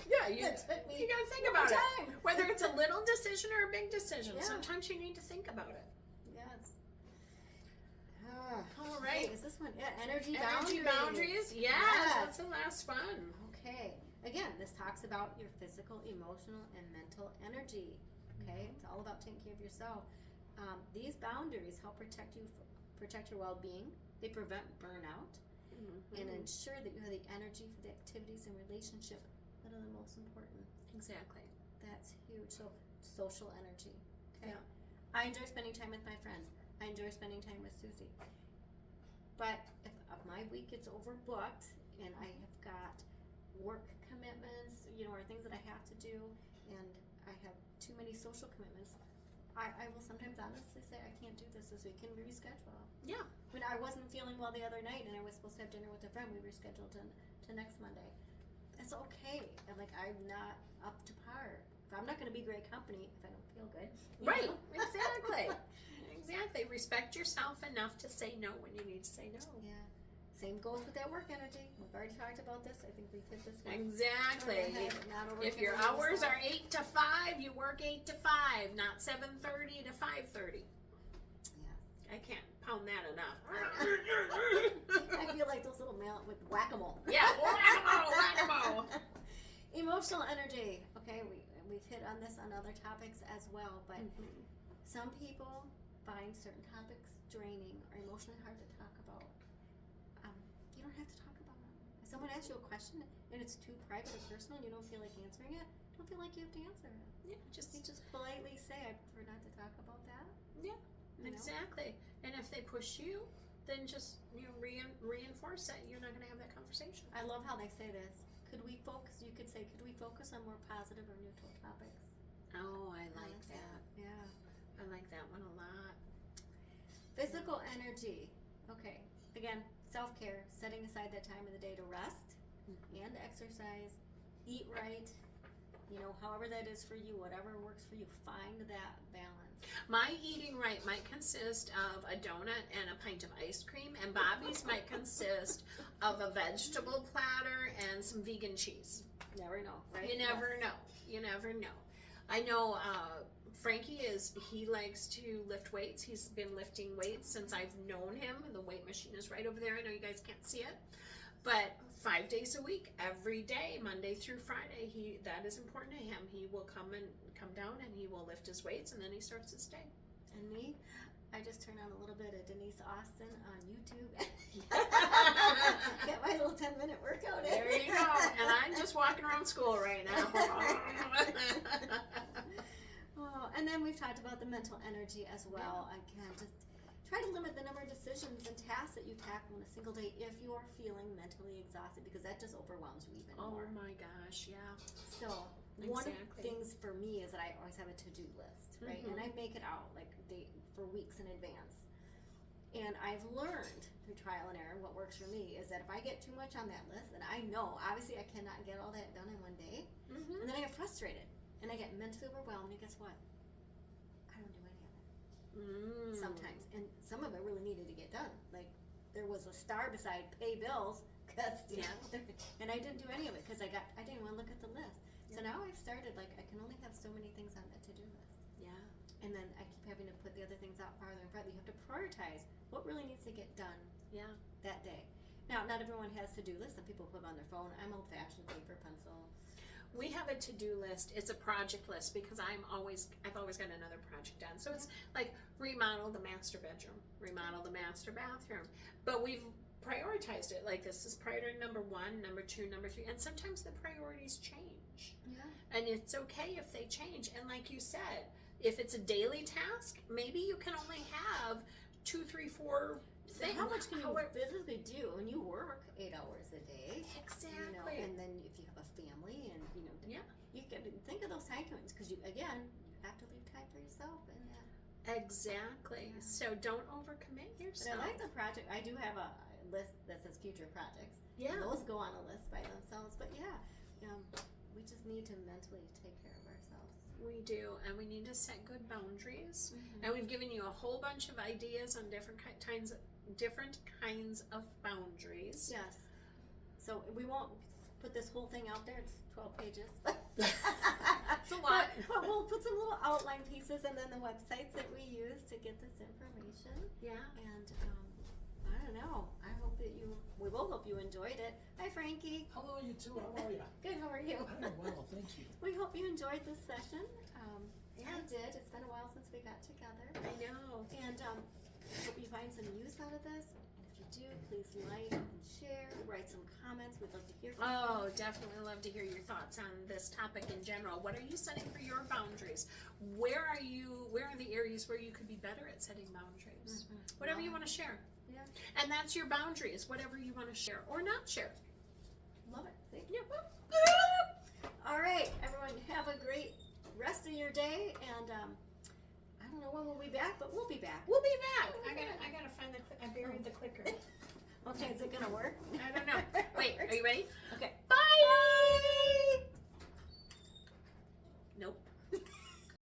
Yeah, you got to think about it. Whether it's a little decision or a big decision, sometimes you need to think about it. Yes. All right. Is this one? Yeah, energy boundaries. Yes, that's the last one. Okay. Again, this talks about your physical, emotional, and mental energy. Okay, it's all about taking care of yourself. These boundaries help protect your well-being. They prevent burnout and ensure that you have the energy for the activities and relationship that are the most important. Exactly. That's huge. So, social energy. Okay. Yeah. I enjoy spending time with my friends. I enjoy spending time with Susie. But if my week gets overbooked and I have got work commitments, or things that I have to do, and I have too many social commitments, I will sometimes honestly say I can't do this week. Can we reschedule? Yeah. When I wasn't feeling well the other night and I was supposed to have dinner with a friend, we rescheduled to next Monday. That's okay. I'm not up to par. I'm not going to be great company if I don't feel good. Right. Exactly. Exactly. Respect yourself enough to say no when you need to say no. Yeah. Same goes with that work energy. We've already talked about this. I think we've hit this one. Exactly. If your hours are 8 to 5, you work 8 to 5, not 7:30 to 5:30. Yes. I can't pound that enough. I feel like those little male with whack-a-mole. Yeah, whack-a-mole. Emotional energy. Okay, we've hit on this on other topics as well, but some people find certain topics draining or emotionally hard to talk about. You don't have to talk about them. If someone asks you a question and it's too private or personal and you don't feel like answering it, don't feel like you have to answer it. Yeah, you just politely say, I prefer not to talk about that. Yeah, exactly. And if they push you, then just reinforce that you're not going to have that conversation. I love how they say this. Could we focus on more positive or neutral topics? Oh, I like that. Yeah. I like that one a lot. Physical energy. Okay. Again, self-care, setting aside that time of the day to rest and exercise, eat right, however that is for you, whatever works for you, find that balance. My eating right might consist of a donut and a pint of ice cream, and Bobby's might consist of a vegetable platter and some vegan cheese. Never know, right? You never know. You never know. I know Frankie he likes to lift weights. He's been lifting weights since I've known him. The weight machine is right over there. I know you guys can't see it, but 5 days a week, every day, Monday through Friday, that is important to him. He will come down and he will lift his weights, and then he starts his day. And me, I just turn on a little bit of Denise Austin on YouTube. Get my little 10-minute workout in. There you go. And I'm just walking around school right now. Oh, and then we've talked about the mental energy as well. Again, just try to limit the number of decisions and tasks that you tackle in a single day if you're feeling mentally exhausted, because that just overwhelms you even more. Oh my gosh, yeah. So one of the things for me is that I always have a to-do list, right? And I make it out like for weeks in advance. And I've learned through trial and error what works for me is that if I get too much on that list, and I know obviously I cannot get all that done in one day, and then I get frustrated and I get mentally overwhelmed, and guess what? I don't do any of it sometimes, and some of it really needed to get done. Like there was a star beside pay bills, cause and I didn't do any of it because I didn't want to look at the list. So now I've started like I can only have so many things on that to-do list. Yeah. And then I keep having to put the other things out farther and farther. You have to prioritize what really needs to get done that day. Now, not everyone has to-do lists. Some people put them on their phone. I'm old-fashioned, paper, pencil. We have a to-do list. It's a project list because I've always got another project done. So it's like remodel the master bedroom, remodel the master bathroom. But we've prioritized it. Like this is priority number 1, number 2, number 3. And sometimes the priorities change. Yeah. And it's okay if they change. And like you said, if it's a daily task, maybe you can only have 2, 3, 4 things. How much can you physically do when you work 8 hours a day? Exactly. You know, and then if you have a family and, you can think of those time commitments because you, again, have to leave time for yourself. And Exactly. So don't overcommit yourself. But I like the project. I do have a list that says future projects. Yeah. And those go on a list by themselves. But we just need to mentally take care of ourselves. We do, and we need to set good boundaries. And we've given you a whole bunch of ideas on different kinds of boundaries. Yes. So we won't put this whole thing out there. It's 12 pages. It's a lot. But we'll put some little outline pieces and then the websites that we use to get this information. Yeah. And I don't know. We both hope you enjoyed it. Hi, Frankie. Hello, you too. How are you? Good. How are you? I'm well, thank you. We hope you enjoyed this session. I did. It's been a while since we got together. I know. And hope you find some use out of this. And if you do, please like and share. Write some comments. We'd love to hear from you. Oh, definitely love to hear your thoughts on this topic in general. What are you setting for your boundaries? Where are the areas where you could be better at setting boundaries? Whatever you want to share. Yeah. And that's your boundaries, whatever you want to share or not share. Love it. See? Yeah. All right, everyone, have a great rest of your day. And I don't know when we'll be back, but we'll be back. We'll be back. I gotta find I buried the clicker. Okay, is it gonna work? I don't know. Wait, are you ready? Okay. Bye. Nope.